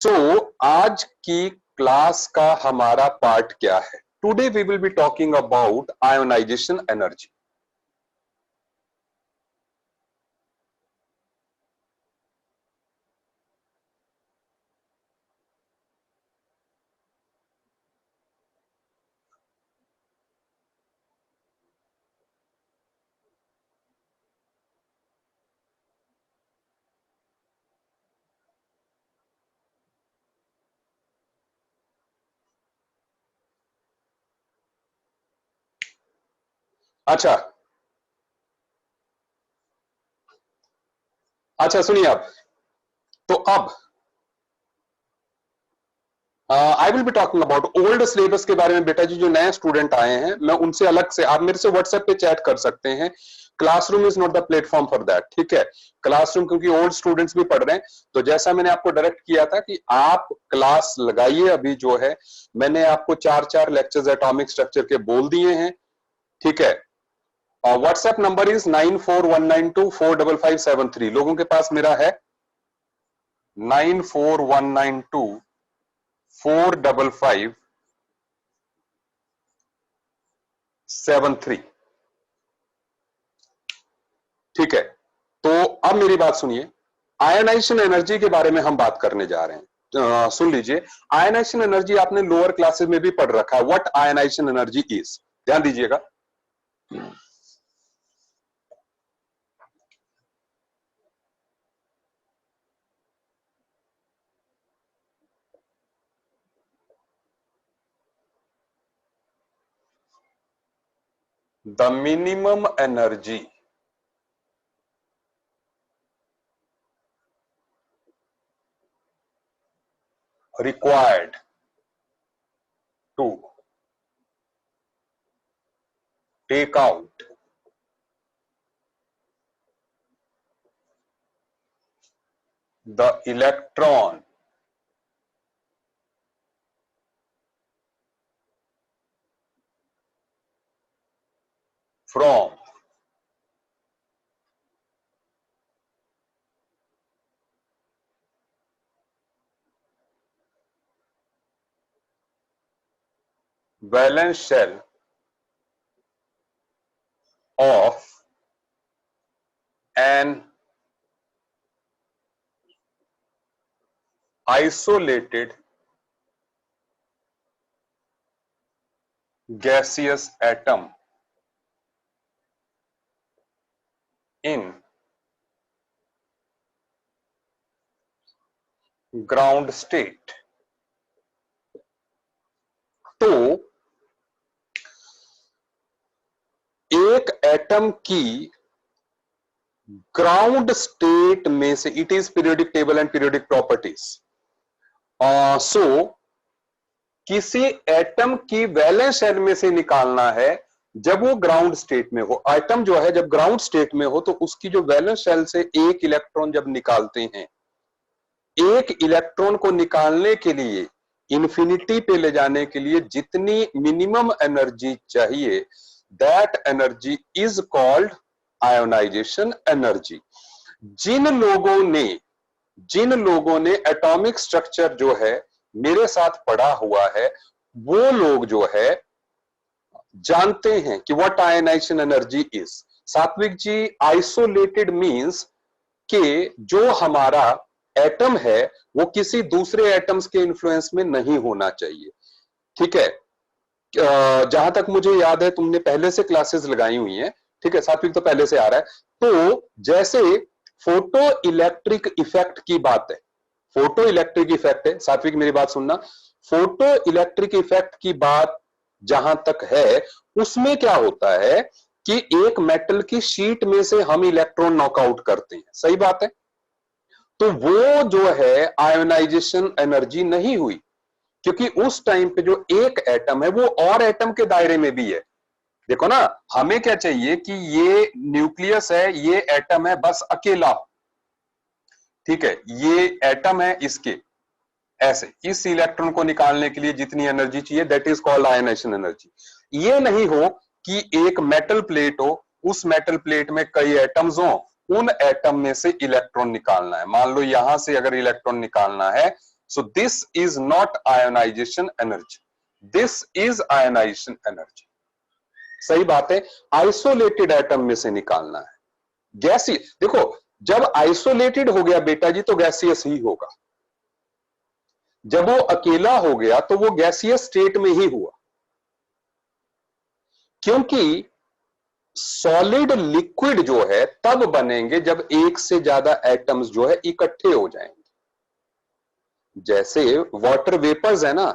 सो आज की क्लास का हमारा पार्ट क्या है? Today we will be talking about ionization energy. अच्छा अच्छा, सुनिए आप। तो अब I will be talking about old syllabus के बारे में। बेटा जी, जो नए स्टूडेंट आए हैं, मैं उनसे अलग से, आप मेरे से व्हाट्सएप पे चैट कर सकते हैं। Classroom is not the platform for that, ठीक है? क्लासरूम, क्योंकि ओल्ड स्टूडेंट्स भी पढ़ रहे हैं, तो जैसा मैंने आपको डायरेक्ट किया था कि आप क्लास लगाइए। अभी जो है मैंने आपको 4 लेक्चर्स एटॉमिक स्ट्रक्चर के बोल दिए हैं, ठीक है? WhatsApp number is 9419245573। लोगों के पास मेरा है 9419245573, ठीक है? तो अब मेरी बात सुनिए। आयनाइजेशन एनर्जी के बारे में हम बात करने जा रहे हैं। सुन लीजिए, आयनाइजेशन एनर्जी आपने लोअर क्लासेस में भी पढ़ रखा है। व्हाट आयनाइजेशन एनर्जी इज, ध्यान दीजिएगा। The minimum energy required to take out the electron from valence shell of an isolated gaseous atom in ground state। तो एक एटम की ग्राउंड स्टेट में से, it is periodic table and periodic properties. So किसी atom की valence shell में से निकालना है जब वो ग्राउंड स्टेट में हो। एटम जो है जब ग्राउंड स्टेट में हो तो उसकी जो वैलेंस शेल से एक इलेक्ट्रॉन जब निकालते हैं, एक इलेक्ट्रॉन को निकालने के लिए, इंफिनिटी पे ले जाने के लिए जितनी मिनिमम एनर्जी चाहिए, that energy is called ionization energy. जिन लोगों ने जिन लोगों ने एटॉमिक स्ट्रक्चर जो है मेरे साथ पढ़ा हुआ है, वो लोग जो है जानते हैं कि व्हाट आयोनाइजेशन एनर्जी इज। सात्विक जी, आइसोलेटेड मींस कि जो हमारा एटम है वो किसी दूसरे एटम्स के इन्फ्लुएंस में नहीं होना चाहिए, ठीक है? जहां तक मुझे याद है तुमने पहले से क्लासेस लगाई हुई हैं, ठीक है? सात्विक तो पहले से आ रहा है। तो जैसे फोटो इलेक्ट्रिक इफेक्ट की बात है, फोटो इलेक्ट्रिक इफेक्ट है, सात्विक मेरी बात सुनना। फोटो इलेक्ट्रिक इफेक्ट की बात जहां तक है, उसमें क्या होता है कि एक मेटल की शीट में से हम इलेक्ट्रॉन नॉकआउट करते हैं, सही बात है? तो वो जो है आयोनाइजेशन एनर्जी नहीं हुई, क्योंकि उस टाइम पे जो एक एटम है वो और एटम के दायरे में भी है। देखो ना, हमें क्या चाहिए कि ये न्यूक्लियस है, ये एटम है, बस अकेला, ठीक है? ये एटम है, इसके ऐसे इस इलेक्ट्रॉन को निकालने के लिए जितनी एनर्जी चाहिए, that is called ionization energy. ये नहीं हो कि एक मेटल प्लेट हो, उस मेटल प्लेट में कई एटम्स हो, उन एटम में से इलेक्ट्रॉन निकालना है। मान लो यहां से अगर इलेक्ट्रॉन निकालना है so this is not ionization energy, this is ionization energy. सही बात है, आइसोलेटेड एटम में से निकालना है। गैसीय, देखो जब आइसोलेटेड हो गया बेटा जी तो गैसियस ही होगा, जब वो अकेला हो गया तो वो गैसियस स्टेट में ही हुआ, क्योंकि सॉलिड लिक्विड जो है तब बनेंगे जब एक से ज्यादा एटम्स जो है इकट्ठे हो जाएंगे। जैसे वाटर वेपर्स है ना,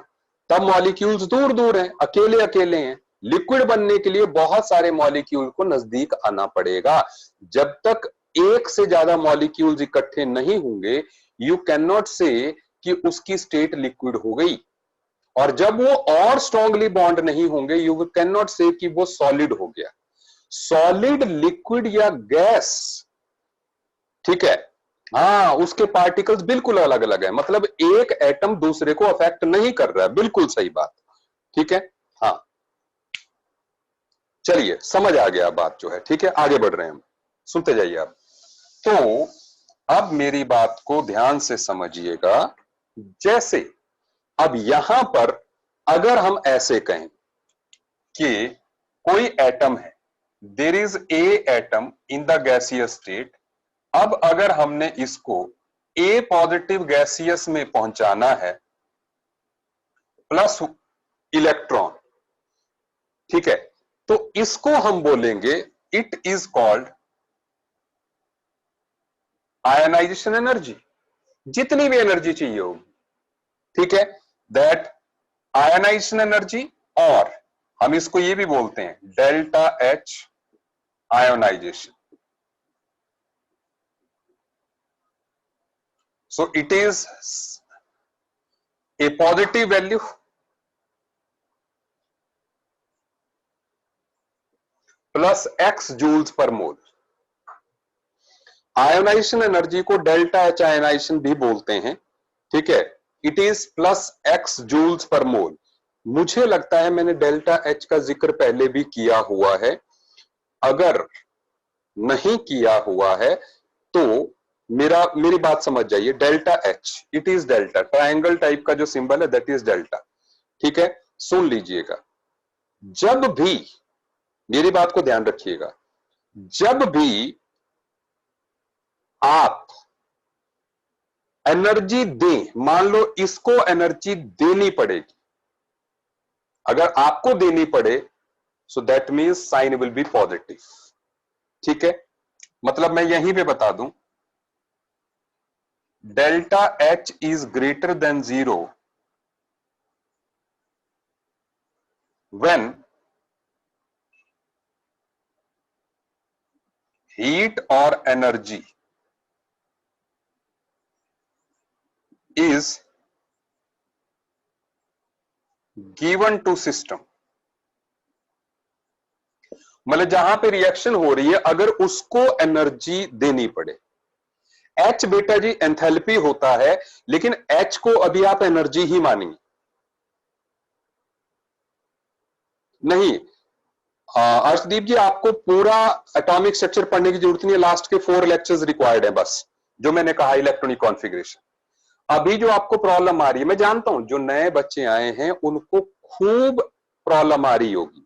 तब मॉलिक्यूल्स दूर दूर हैं, अकेले अकेले हैं। लिक्विड बनने के लिए बहुत सारे मॉलिक्यूल को नजदीक आना पड़ेगा। जब तक एक से ज्यादा मॉलिक्यूल्स इकट्ठे नहीं होंगे, यू कैन नॉट से कि उसकी स्टेट लिक्विड हो गई। और जब वो और स्ट्रांगली बॉन्ड नहीं होंगे, यू कैन नॉट से कि वो सॉलिड हो गया। सॉलिड, लिक्विड या गैस, ठीक है, हाँ, उसके पार्टिकल्स बिल्कुल अलग अलग है, मतलब एक एटम दूसरे को अफेक्ट नहीं कर रहा है, बिल्कुल सही बात, ठीक है। हाँ, चलिए समझ आ गया बात जो है, ठीक है, आगे बढ़ रहे हैं हम, सुनते जाइए आप। तो अब मेरी बात को ध्यान से समझिएगा। जैसे अब यहां पर अगर हम ऐसे कहें कि कोई एटम है, there is a atom in the gaseous state, अब अगर हमने इसको ए पॉजिटिव गैसियस में पहुंचाना है प्लस इलेक्ट्रॉन, ठीक है, तो इसको हम बोलेंगे it is called ionization energy, जितनी भी एनर्जी चाहिए होगी, ठीक है, दैट आयनाइजेशन एनर्जी। और हम इसको ये भी बोलते हैं delta H ionization. So it is a positive value plus x joules per mole। Ionization energy को डेल्टा एच आयोनाइजेशन भी बोलते हैं, ठीक है। It is plus x joules per mole. मुझे लगता है मैंने डेल्टा एच का जिक्र पहले भी किया हुआ है, अगर नहीं किया हुआ है तो मेरी बात समझ जाइए। Delta H, it is delta, triangle type का जो सिंबल है दैट इज डेल्टा, ठीक है। सुन लीजिएगा, जब भी, मेरी बात को ध्यान रखिएगा, जब भी आप एनर्जी दें, मान लो इसको एनर्जी देनी पड़ेगी, अगर आपको देनी पड़े so that means sign will be positive, ठीक है। मतलब मैं यहीं पे बता दूं, delta H is greater then 0 when heat और energy is given to system। मतलब जहां पे रिएक्शन हो रही है अगर उसको एनर्जी देनी पड़े, H बेटा जी एंथैल्पी होता है, लेकिन H को अभी आप एनर्जी ही मानिए, नहीं अर्शदीप जी आपको पूरा एटॉमिक स्ट्रक्चर पढ़ने की जरूरत नहीं है, लास्ट के 4 लेक्चर्स रिक्वायर्ड है बस, जो मैंने कहा इलेक्ट्रॉनिक कॉन्फ़िगरेशन। अभी जो आपको प्रॉब्लम आ रही है, मैं जानता हूं जो नए बच्चे आए हैं उनको खूब प्रॉब्लम आ रही होगी,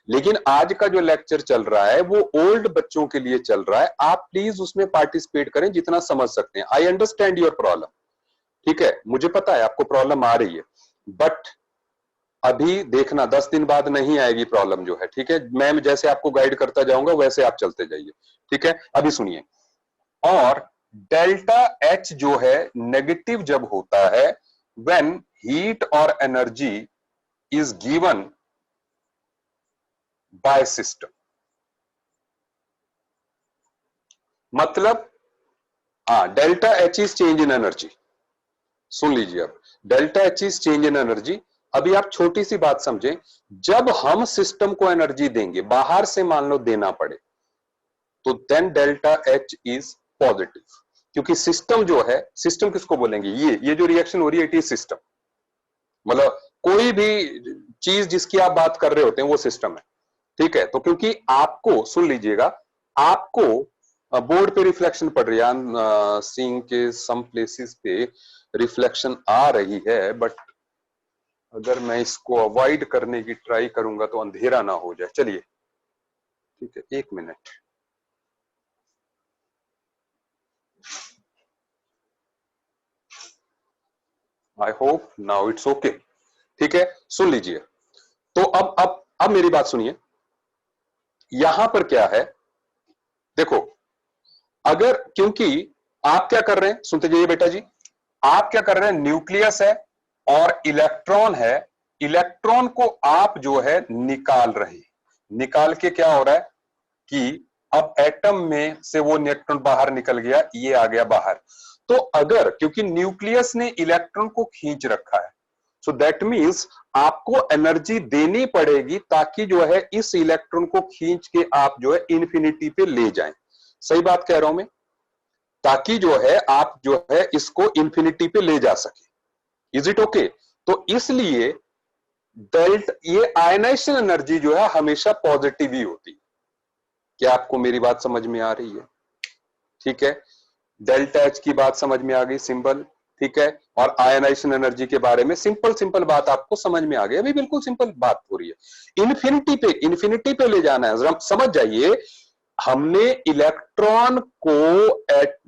लेकिन आज का जो लेक्चर चल रहा है वो ओल्ड बच्चों के लिए चल रहा है, आप प्लीज उसमें पार्टिसिपेट करें जितना समझ सकते हैं। आई अंडरस्टैंड योर प्रॉब्लम, ठीक है, मुझे पता है आपको प्रॉब्लम आ रही है, बट अभी देखना 10 दिन बाद नहीं आएगी प्रॉब्लम जो है, ठीक है। मैं जैसे आपको गाइड करता जाऊंगा वैसे आप चलते जाइए, ठीक है। अभी सुनिए, और डेल्टा एच जो है नेगेटिव जब होता है व्हेन हीट और energy is given by system. मतलब delta H is change in energy. सुन लीजिए, अब delta H is change in energy. अभी आप छोटी सी बात समझें, जब हम सिस्टम को एनर्जी देंगे, बाहर से मान लो देना पड़े, तो then delta H is positive, क्योंकि सिस्टम जो है, सिस्टम किसको बोलेंगे, ये जो रिएक्शन हो रही है इट इज सिस्टम। मतलब कोई भी चीज जिसकी आप बात कर रहे होते हैं वो सिस्टम है, ठीक है। तो क्योंकि आपको, सुन लीजिएगा, आपको बोर्ड पे रिफ्लेक्शन पड़ रही है, सीइंग के सम प्लेसेस पे रिफ्लेक्शन आ रही है, बट अगर मैं इसको अवॉइड करने की ट्राई करूंगा तो अंधेरा ना हो जाए। चलिए ठीक है, 1 minute. I hope now it's okay. ठीक है, सुन लीजिए। तो अब मेरी बात सुनिए। यहां पर क्या है, देखो, अगर, क्योंकि आप क्या कर रहे हैं, सुनते जाइए बेटा जी, आप क्या कर रहे हैं, न्यूक्लियस है और इलेक्ट्रॉन है, इलेक्ट्रॉन को आप जो है निकाल रहे हैं। निकाल के क्या हो रहा है कि अब एटम में से वो इलेक्ट्रॉन बाहर निकल गया, ये आ गया बाहर। तो अगर, क्योंकि न्यूक्लियस ने इलेक्ट्रॉन को खींच रखा है, सो दैट मींस आपको एनर्जी देनी पड़ेगी ताकि जो है इस इलेक्ट्रॉन को खींच के आप जो है इंफिनिटी पे ले जाएं। सही बात कह रहा हूं मैं? ताकि जो है आप जो है इसको इंफिनिटी पे ले जा सके। Is it okay? तो इसलिए डेल्ट, ये आयनाइजेशन एनर्जी जो है हमेशा पॉजिटिव ही होती है। क्या आपको मेरी बात समझ में आ रही है? ठीक है, डेल्टा एच की बात समझ में आ गई, सिंबल। ठीक है, और आयनाइजेशन एनर्जी के बारे में सिंपल सिंपल बात आपको समझ में आ गई। अभी बिल्कुल सिंपल बात हो रही है। इन्फिनिटी पे ले जाना है, समझ जाइए। हमने इलेक्ट्रॉन को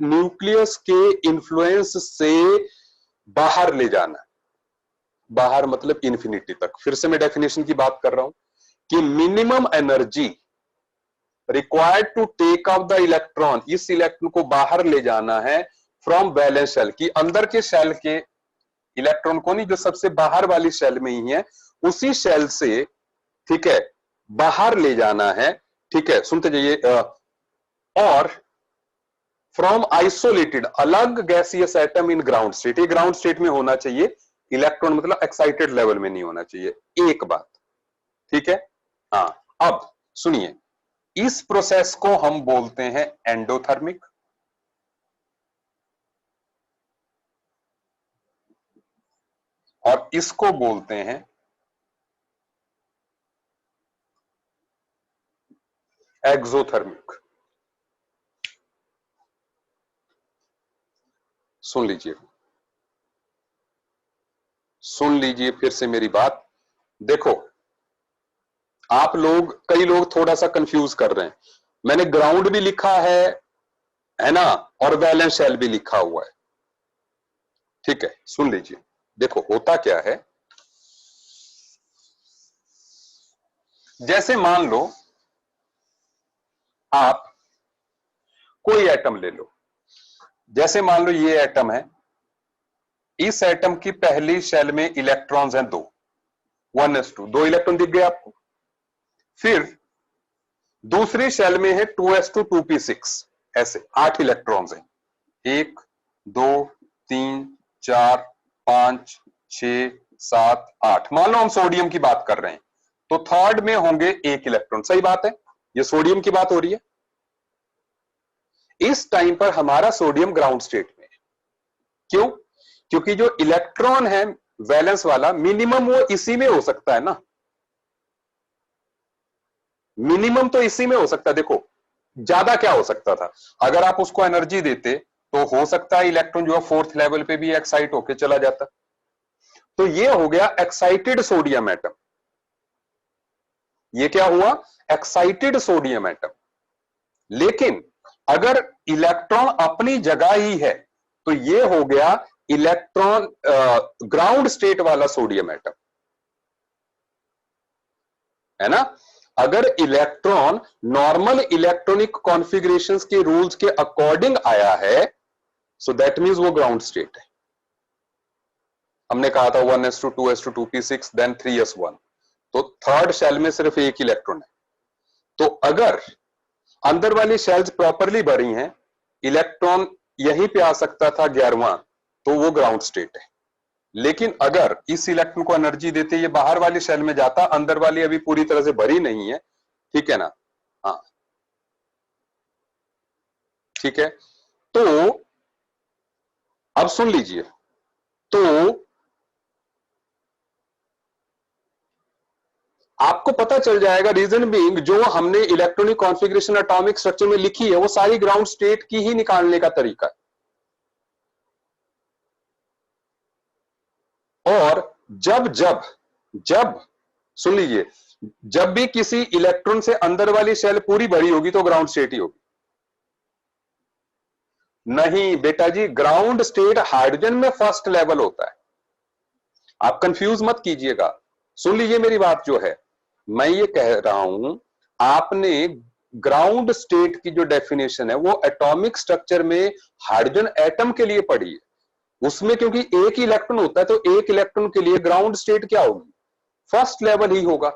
न्यूक्लियस के इंफ्लुएंस से बाहर ले जाना है। बाहर मतलब इन्फिनिटी तक। फिर से मैं डेफिनेशन की बात कर रहा हूं कि minimum energy required to take out the electron, इस इलेक्ट्रॉन को बाहर ले जाना है फ्रॉम वैलेंस शेल, की अंदर के शेल के इलेक्ट्रॉन को नहीं, जो सबसे बाहर वाली शेल में ही है, उसी शेल से, ठीक है, बाहर ले जाना है। ठीक है, सुनते जाइए। और फ्रॉम आइसोलेटेड, अलग gaseous atom in ground state, ये ग्राउंड स्टेट में होना चाहिए, इलेक्ट्रॉन मतलब एक्साइटेड लेवल में नहीं होना चाहिए। एक बात, ठीक है। हाँ, अब सुनिए, इस प्रोसेस को हम बोलते हैं एंडोथर्मिक, और इसको बोलते हैं एक्सोथर्मिक। सुन लीजिए, सुन लीजिए फिर से मेरी बात। देखो, आप लोग, कई लोग थोड़ा सा कंफ्यूज कर रहे हैं। मैंने ग्राउंड भी लिखा है ना, और वैलेंस शेल भी लिखा हुआ है। ठीक है, सुन लीजिए। देखो होता क्या है, जैसे मान लो आप कोई एटम ले लो, जैसे मान लो ये एटम है, इस एटम की पहली शेल में इलेक्ट्रॉन्स हैं 2, 1s2, 2 इलेक्ट्रॉन दिख गए आपको। फिर दूसरी शेल में है 2s2 2p6, ऐसे 8 इलेक्ट्रॉन्स हैं, 1 2 3 4 5 6 7 8। मान लो हम सोडियम की बात कर रहे हैं, तो थर्ड में होंगे 1 इलेक्ट्रॉन। सही बात है, ये सोडियम की बात हो रही है। इस टाइम पर हमारा सोडियम ग्राउंड स्टेट में है। क्यों? क्योंकि जो इलेक्ट्रॉन है वैलेंस वाला, मिनिमम वो इसी में हो सकता है ना, मिनिमम तो इसी में हो सकता है। देखो, ज्यादा क्या हो सकता था, अगर आप उसको एनर्जी देते तो हो सकता है इलेक्ट्रॉन जो है फोर्थ लेवल पे भी एक्साइट होके चला जाता। तो ये हो गया एक्साइटेड सोडियम एटम। ये क्या हुआ? Excited sodium atom. लेकिन अगर इलेक्ट्रॉन अपनी जगह ही है तो ये हो गया इलेक्ट्रॉन ग्राउंड स्टेट वाला सोडियम एटम, है ना। अगर इलेक्ट्रॉन नॉर्मल इलेक्ट्रॉनिक कॉन्फ़िगरेशंस के रूल्स के अकॉर्डिंग आया है, सो दैट मींस वो ग्राउंड स्टेट है। हमने कहा था 1s2 2s2 2p6 then 3s1, तो थर्ड शेल में सिर्फ एक इलेक्ट्रॉन है। तो अगर अंदर वाली शेल्स प्रॉपरली भरी हैं, इलेक्ट्रॉन यहीं पे आ सकता था 11वां, तो वो ग्राउंड स्टेट है। लेकिन अगर इस इलेक्ट्रॉन को एनर्जी देते ये बाहर वाली शेल में जाता, अंदर वाली अभी पूरी तरह से भरी नहीं है, ठीक है ना। हाँ, ठीक है। तो अब सुन लीजिए, तो आपको पता चल जाएगा, रीजन बीइंग जो हमने इलेक्ट्रॉनिक कॉन्फ़िगरेशन एटॉमिक स्ट्रक्चर में लिखी है वो सारी ग्राउंड स्टेट की ही निकालने का तरीका है। और जब जब जब सुन लीजिए, जब भी किसी इलेक्ट्रॉन से अंदर वाली शेल पूरी भरी होगी तो ग्राउंड स्टेट ही होगी। नहीं बेटा जी, ग्राउंड स्टेट हाइड्रोजन में फर्स्ट लेवल होता है, आप कंफ्यूज मत कीजिएगा। सुन लीजिए मेरी बात जो है, मैं ये कह रहा हूं, आपने ग्राउंड स्टेट की जो डेफिनेशन है वो एटॉमिक स्ट्रक्चर में हाइड्रोजन एटम के लिए पढ़ी है। उसमें क्योंकि एक ही इलेक्ट्रॉन होता है तो एक इलेक्ट्रॉन के लिए ग्राउंड स्टेट क्या होगी, फर्स्ट लेवल ही होगा।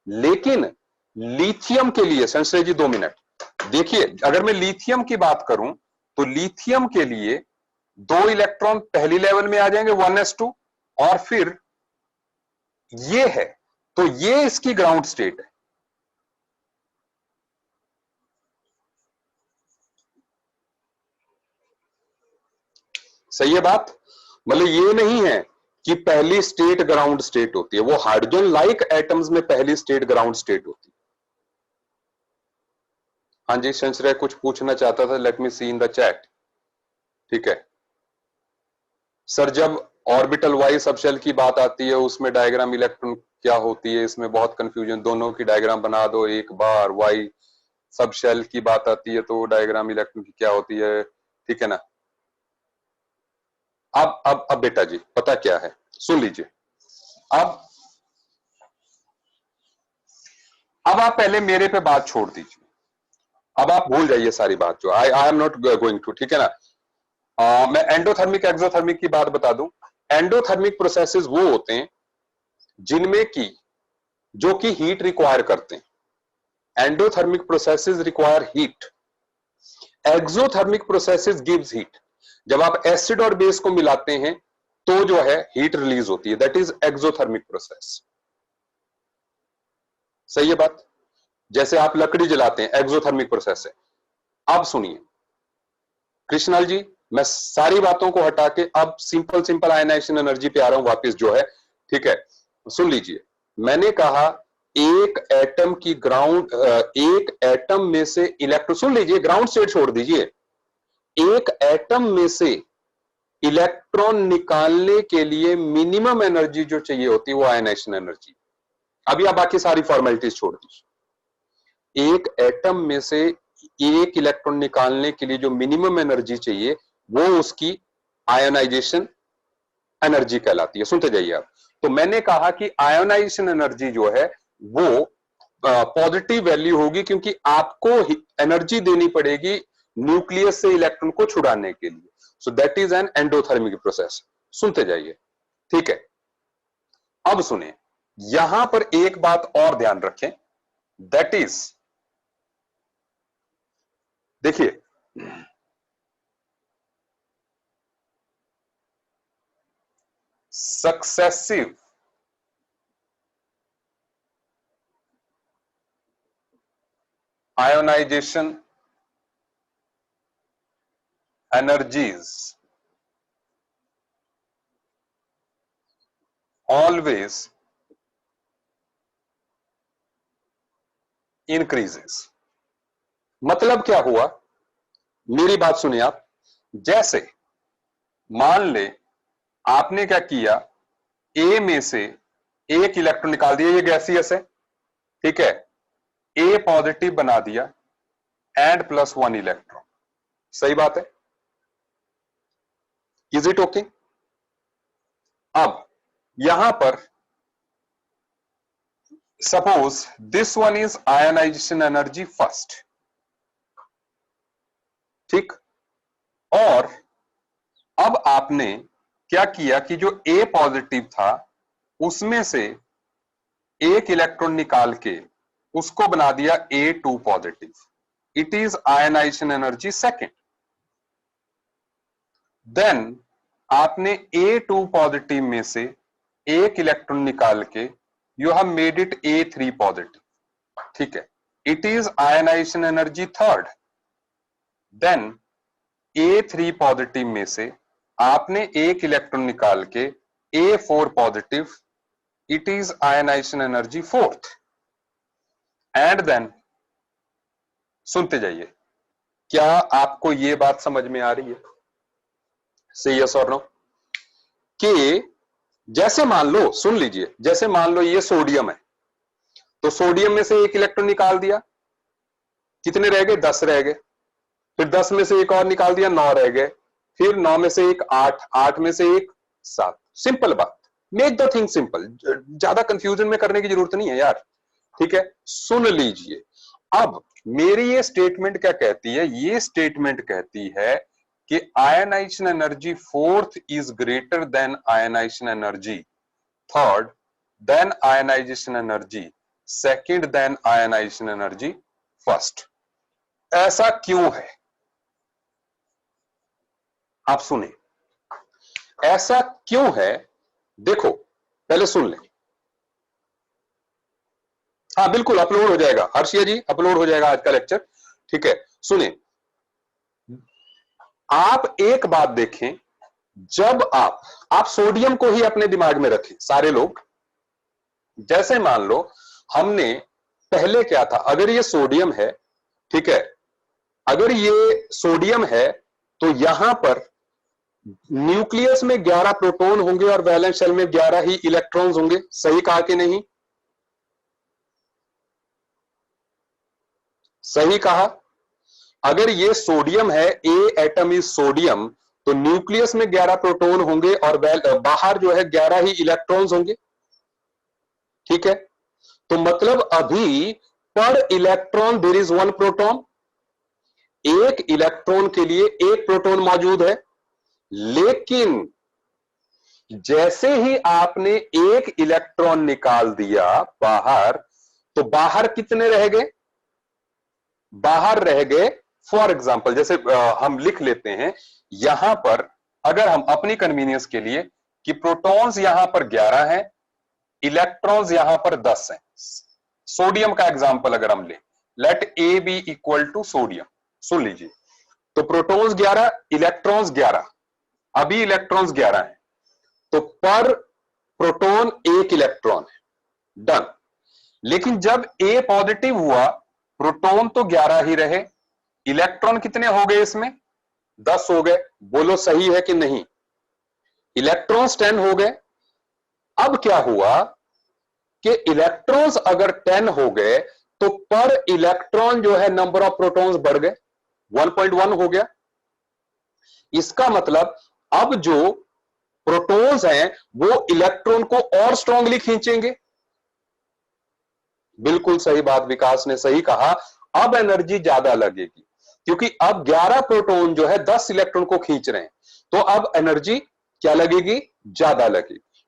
लेकिन लिथियम के लिए, संश्रय जी 2 मिनट देखिए, अगर मैं लिथियम की बात करूं तो लिथियम के लिए 2 इलेक्ट्रॉन पहली लेवल में आ जाएंगे 1s2, और फिर ये है, तो ये इसकी ग्राउंड स्टेट है। सही है बात, मतलब ये नहीं है कि पहली स्टेट ग्राउंड स्टेट होती है, वो हाइड्रोजन लाइक एटम्स में पहली स्टेट ग्राउंड स्टेट होती है। हाँ जी संश्रय कुछ पूछना चाहता था, let me see in the chat. ठीक है सर, जब ऑर्बिटल वाई सबशेल की बात आती है उसमें डायग्राम इलेक्ट्रॉन क्या होती है, इसमें बहुत कंफ्यूजन, दोनों की डायग्राम बना दो एक बार। वाई सबशेल की बात आती है तो डायग्राम इलेक्ट्रॉन की क्या होती है, ठीक है ना। अब बेटा जी पता क्या है, सुन लीजिए। अब अब आप पहले मेरे पे बात छोड़ दीजिए, अब आप भूल जाइए सारी बात जो I am not going to, ठीक है ना। मैं एंडोथर्मिक एक्सोथर्मिक की बात बता दूं। एंडोथर्मिक प्रोसेसेस वो होते हैं जिनमें की जो कि हीट रिक्वायर करते हैं। Endothermic processes require heat, exothermic processes gives heat. जब आप एसिड और बेस को मिलाते हैं तो जो है हीट रिलीज होती है, दैट इज एक्सोथर्मिक प्रोसेस। सही है बात, जैसे आप लकड़ी जलाते हैं एक्सोथर्मिक प्रोसेस है। अब सुनिए कृष्णलाल जी, मैं सारी बातों को हटा के अब सिंपल सिंपल आयनाइजेशन एनर्जी पे आ रहा हूं वापस जो है, ठीक है। सुन लीजिए, मैंने कहा एक एटम की ग्राउंड, एक एटम में से इलेक्ट्रॉन, सुन लीजिए ग्राउंड स्टेट छोड़ दीजिए, एक एटम में से इलेक्ट्रॉन निकालने के लिए मिनिमम एनर्जी जो चाहिए होती है वो आयनाइजेशन एनर्जी। अभी आप बाकी सारी फॉर्मेलिटीज छोड़ दीजिए, एक एटम में से एक इलेक्ट्रॉन निकालने के लिए जो मिनिमम एनर्जी चाहिए वो उसकी आयोनाइजेशन एनर्जी कहलाती है। सुनते जाइए आप। तो मैंने कहा कि आयोनाइजेशन एनर्जी जो है वो पॉजिटिव वैल्यू होगी, क्योंकि आपको एनर्जी देनी पड़ेगी न्यूक्लियस से इलेक्ट्रॉन को छुड़ाने के लिए। So that is an endothermic process. सुनते जाइए, ठीक है। अब सुने, यहां पर एक बात और ध्यान रखें, दैट इज, देखिए successive ionization energies always increases। मतलब क्या हुआ, मेरी बात सुनिए आप। जैसे मान ले आपने क्या किया, ए में से एक इलेक्ट्रॉन निकाल दिया, ये गैसियस है, ठीक है, ए पॉजिटिव बना दिया एंड +1 इलेक्ट्रॉन। सही बात है, इज इट ओके। अब यहां पर suppose this one is ionization energy first, ठीक। और अब आपने क्या किया कि जो ए पॉजिटिव था उसमें से एक इलेक्ट्रॉन निकाल के उसको बना दिया A2 positive, it is ionization energy second. Then आपने A2 पॉजिटिव में से एक इलेक्ट्रॉन निकाल के you have made it A3 positive, ठीक है, it is ionization energy third. Then A3 positive में से आपने एक इलेक्ट्रॉन निकाल के A4 positive it is ionization energy fourth. And then सुनते जाइए, क्या आपको ये बात समझ में आ रही है? से यस और नो। कि जैसे मान लो, सुन लीजिए, जैसे मान लो ये सोडियम है, तो सोडियम में से एक इलेक्ट्रॉन निकाल दिया, कितने रह गए? 10 रह गए। फिर 10 में से एक और निकाल दिया, 9 रह गए। फिर 9 में से एक 8, 8 में से एक 7। सिंपल बात, मेक द थिंग सिंपल, ज्यादा कंफ्यूजन में करने की जरूरत नहीं है यार, ठीक है? सुन लीजिए, अब मेरी ये स्टेटमेंट क्या कहती है? ये स्टेटमेंट कहती है कि ionization energy fourth is greater than ionization energy third, then ionization energy second, then ionization energy first. ऐसा क्यों है? आप सुने, ऐसा क्यों है? देखो, पहले सुन ले। हाँ बिल्कुल अपलोड हो जाएगा, हर्षिया जी अपलोड हो जाएगा आज का लेक्चर, ठीक है? सुने, आप एक बात देखें, जब आप सोडियम को ही अपने दिमाग में रखें सारे लोग। जैसे मान लो हमने पहले क्या था, अगर ये सोडियम है, ठीक है, अगर ये सोडियम है तो यहां पर न्यूक्लियस में 11 प्रोटॉन होंगे और वैलेंस शेल में 11 ही इलेक्ट्रॉन्स होंगे। सही कहा कि नहीं? सही कहा। अगर ये सोडियम है, ए एटम इज सोडियम, तो न्यूक्लियस में 11 प्रोटॉन होंगे और बाहर जो है 11 ही इलेक्ट्रॉन्स होंगे, ठीक है? तो मतलब अभी पर electron there is one proton, एक इलेक्ट्रॉन के लिए एक प्रोटॉन मौजूद है। लेकिन जैसे ही आपने एक इलेक्ट्रॉन निकाल दिया बाहर, तो बाहर कितने रह गए? बाहर रह गए, फॉर एग्जाम्पल जैसे हम लिख लेते हैं यहां पर, अगर हम अपनी कन्वीनियंस के लिए, कि प्रोटॉन्स यहां पर 11 हैं, इलेक्ट्रॉन्स यहां पर 10 हैं। सोडियम का एग्जाम्पल अगर हम ले, let A B equal to sodium, सुन लीजिए, तो प्रोटॉन्स 11, इलेक्ट्रॉन्स 11, अभी इलेक्ट्रॉन्स 11 हैं, तो पर प्रोटॉन एक इलेक्ट्रॉन है, डन। लेकिन जब ए पॉजिटिव हुआ, प्रोटॉन तो 11 ही रहे, इलेक्ट्रॉन कितने हो गए इसमें? 10 हो गए। बोलो सही है कि नहीं? इलेक्ट्रॉन्स 10 हो गए। अब क्या हुआ कि इलेक्ट्रॉन्स अगर 10 हो गए तो पर इलेक्ट्रॉन जो है नंबर ऑफ प्रोटॉन्स बढ़ गए, 1.1 हो गया। इसका मतलब अब जो प्रोटॉन्स हैं वो इलेक्ट्रॉन को और स्ट्रांगली खींचेंगे। बिल्कुल सही बात, विकास ने सही कहा। अब एनर्जी ज्यादा लगेगी क्योंकि अब 11 प्रोटॉन जो है 10 इलेक्ट्रॉन को खींच रहे हैं, तो अब एनर्जी क्या लगेगी? ज्यादा लगेगी।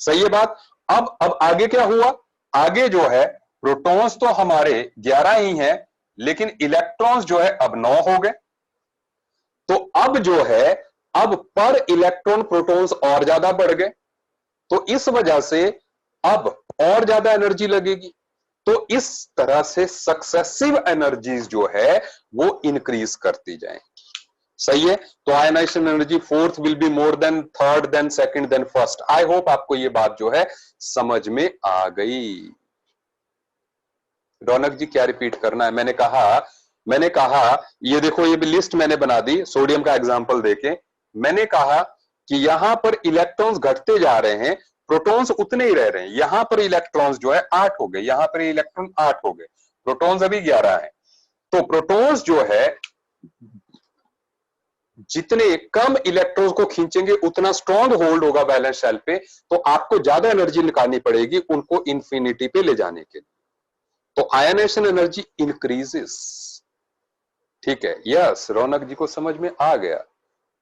सही है बात। अब आगे क्या हुआ? आगे जो है प्रोटॉन्स तो हमारे 11 ही हैं, लेकिन इलेक्ट्रॉन्स जो है अब 9 हो गए। तो अब जो है, अब पर इलेक्ट्रॉन प्रोटॉन्स और ज्यादा बढ़ गए, तो इस वजह से अब और ज्यादा एनर्जी लगेगी। तो इस तरह से सक्सेसिव एनर्जीज जो है वो इंक्रीज करती जाएंगी। सही है। तो ionization energy fourth will be more than third, then second, then first. I hope आपको ये बात जो है समझ में आ गई। रौनक जी क्या रिपीट करना है? मैंने कहा ये देखो, ये भी लिस्ट मैंने बना दी सोडियम का एग्जांपल देके। मैंने कहा कि यहां पर इलेक्ट्रॉन्स घटते जा रहे हैं, प्रोटॉन्स उतने ही रह रहे हैं। यहां पर इलेक्ट्रॉन्स जो है 8 हो गए, यहां पर इलेक्ट्रॉन 8 हो गए, प्रोटॉन्स अभी 11 है। तो प्रोटॉन्स जो है जितने कम इलेक्ट्रॉन्स को खींचेंगे उतना स्ट्रॉन्ग होल्ड होगा वैलेंस शेल पे, तो आपको ज्यादा एनर्जी निकालनी पड़ेगी उनको इंफिनिटी पे ले जाने के लिए। तो आयनाइजेशन एनर्जी इंक्रीजेस। ठीक है, यस, रौनक जी को समझ में आ गया।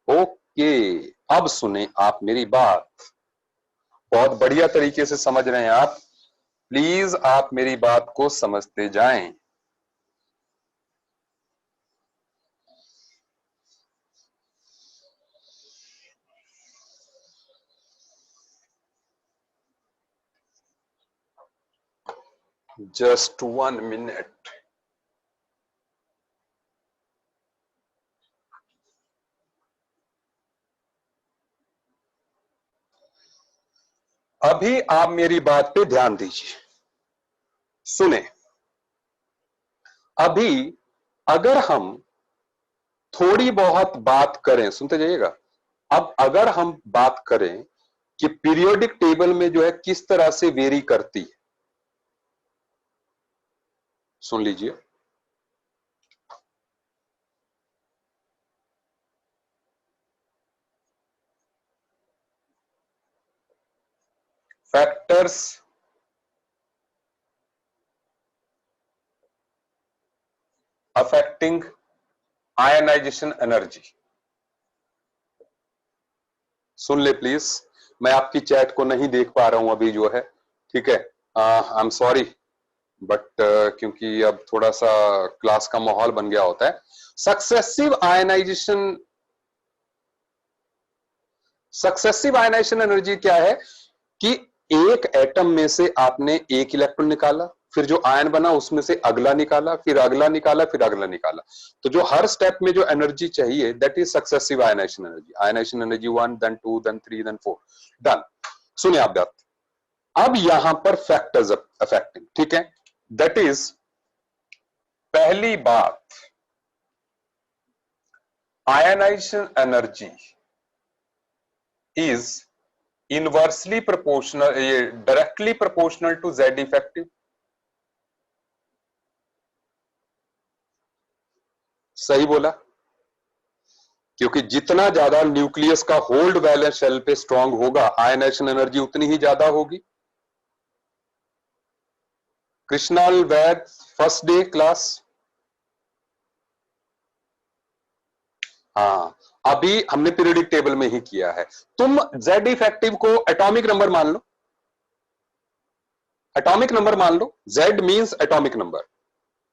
ओके, अब सुने आप मेरी बात, बहुत बढ़िया तरीके से समझ रहे हैं आप। प्लीज आप मेरी बात को समझते जाएं। Just 1 minute. अभी आप मेरी बात पे ध्यान दीजिए, सुने। अभी अगर हम थोड़ी बहुत बात करें, सुनते जाइएगा, अब अगर हम बात करें कि पीरियोडिक टेबल में जो है किस तरह से वेरी करती है, सुन लीजिए। फैक्टर्स अफेक्टिंग आयनाइजेशन एनर्जी, सुन ले प्लीज। मैं आपकी चैट को नहीं देख पा रहा हूं अभी जो है, ठीक है, आई एम सॉरी, बट क्योंकि अब थोड़ा सा क्लास का माहौल बन गया होता है। सक्सेसिव आयनाइजेशन एनर्जी क्या है कि एक एटम में से आपने एक इलेक्ट्रॉन निकाला, फिर जो आयन बना उसमें से अगला निकाला, फिर अगला निकाला, फिर अगला निकाला। तो जो हर स्टेप में जो एनर्जी चाहिए, that is successive ionization energy. Ionization energy 1, then 2, then 3, then 4, done. सुनिए आप बात। अब यहां पर फैक्टर्स अफेक्टिंग, ठीक है, दैट इज पहली बात, ionization energy is inversely proportional, ये directly proportional to Z effective. सही बोला, क्योंकि जितना ज्यादा न्यूक्लियस का होल्ड वैलेंस शेल पे स्ट्रांग होगा, आयनाइजेशन एनर्जी उतनी ही ज्यादा होगी। Krishnal Vaid, first day class. हाँ, अभी हमने पीरियोडिक टेबल में ही किया है। तुम जेड इफेक्टिव को एटॉमिक नंबर मान लो, एटॉमिक नंबर मान लो, जेड मींस एटॉमिक नंबर,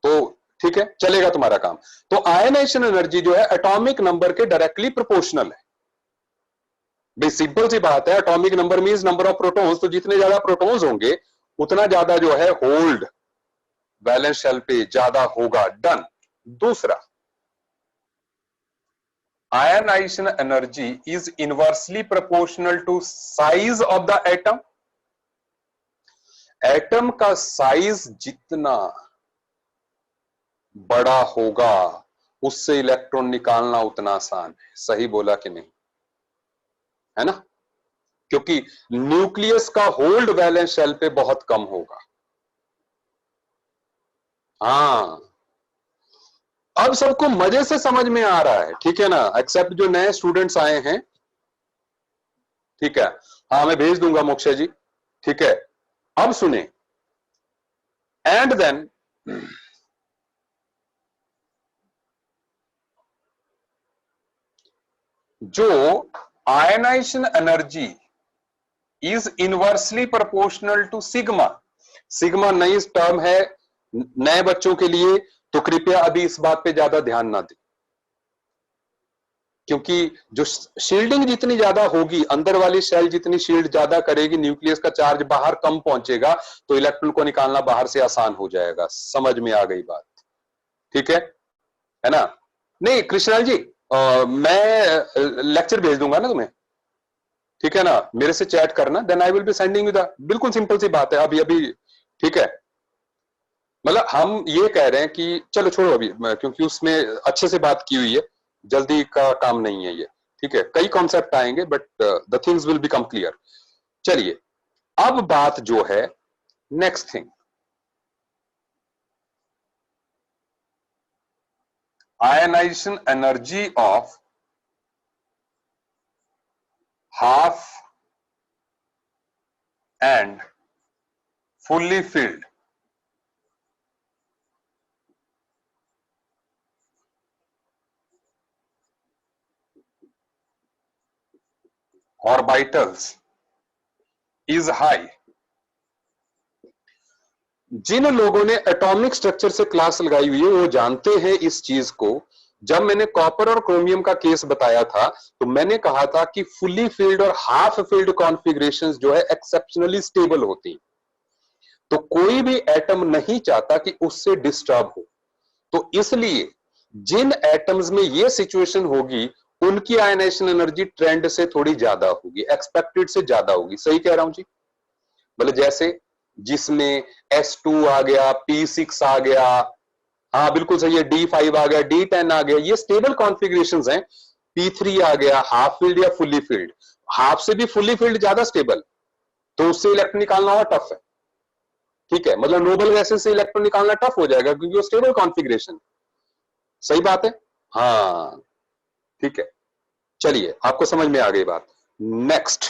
तो ठीक है, चलेगा तुम्हारा काम। तो आयनाइजेशन एनर्जी जो है एटॉमिक नंबर के डायरेक्टली प्रोपोर्शनल है। भाई सिंपल सी बात है, atomic number means number of protons, तो जितने ज्यादा प्रोटॉन्स होंगे उतना ज्यादा जो है होल्ड वैलेंस शेल पे ज्यादा होगा, डन। दूसरा, ionization energy is inversely proportional to size of the atom. Atom का साइज जितना बड़ा होगा उससे इलेक्ट्रॉन निकालना उतना आसान है। सही बोला कि नहीं, है ना, क्योंकि न्यूक्लियस का होल्ड वैलेंस शेल पे बहुत कम होगा। हाँ, अब सबको मजे से समझ में आ रहा है, ठीक है ना, एक्सेप्ट जो नए स्टूडेंट्स आए हैं, ठीक है। हाँ, मैं भेज दूंगा मोक्षा जी, ठीक है। अब सुने, एंड देन जो ionization energy is inversely proportional to sigma. Sigma नई टर्म है नए बच्चों के लिए, तो कृपया अभी इस बात पे ज्यादा ध्यान ना दें, क्योंकि जो शील्डिंग जितनी ज्यादा होगी, अंदर वाली सेल जितनी शील्ड ज्यादा करेगी, न्यूक्लियस का चार्ज बाहर कम पहुंचेगा, तो इलेक्ट्रॉन को निकालना बाहर से आसान हो जाएगा। समझ में आ गई बात, ठीक है ना। नहीं कृष्णलाल जी, मैं लेक्चर भेज दूंगा ना तुम्हें, ठीक है ना, मेरे से चैट करना, then I will be sending you the, बिल्कुल सिंपल सी बात है अभी अभी, ठीक है। मतलब हम ये कह रहे हैं कि चलो छोड़ो अभी, क्योंकि उसमें अच्छे से बात की हुई है, जल्दी का काम नहीं है ये, ठीक है। कई कॉन्सेप्ट आएंगे but the things will become clear. चलिए, अब बात जो है next thing, ionization energy of half and fully filled orbitals is high. जिन लोगों ने एटॉमिक स्ट्रक्चर से क्लास लगाई हुई है वो जानते हैं इस चीज को। जब मैंने कॉपर और क्रोमियम का केस बताया था, तो मैंने कहा था कि फुली फील्ड और हाफ फील्ड कॉन्फ़िगरेशंस जो है एक्सेप्शनली स्टेबल होती हैं, तो कोई भी एटम नहीं चाहता कि उससे डिस्टर्ब हो। तो इसलिए जिन एटम्स में ये सिचुएशन होगी, उनकी आयनाइजेशन एनर्जी ट्रेंड से थोड़ी ज्यादा होगी, एक्सपेक्टेड से ज्यादा होगी। सही कह रहा हूं जी? मतलब जैसे जिसमें S2 आ गया, P6 आ गया, हाँ बिल्कुल सही है, D5 आ गया, D10 आ गया, ये स्टेबल कॉन्फ़िगरेशंस हैं। P3 आ गया, हाफ फील्ड या फुल्ली फील्ड, हाफ से भी फुल्ली फील्ड ज्यादा स्टेबल, तो उससे इलेक्ट्रॉन निकालना और टफ है। ठीक है, मतलब नोबल गैसेस से इलेक्ट्रॉन निकालना टफ हो जाएगा क्योंकि वो स्टेबल कॉन्फ़िगरेशन। सही बात है, हाँ ठीक है। चलिए आपको समझ में आ गई बात। नेक्स्ट,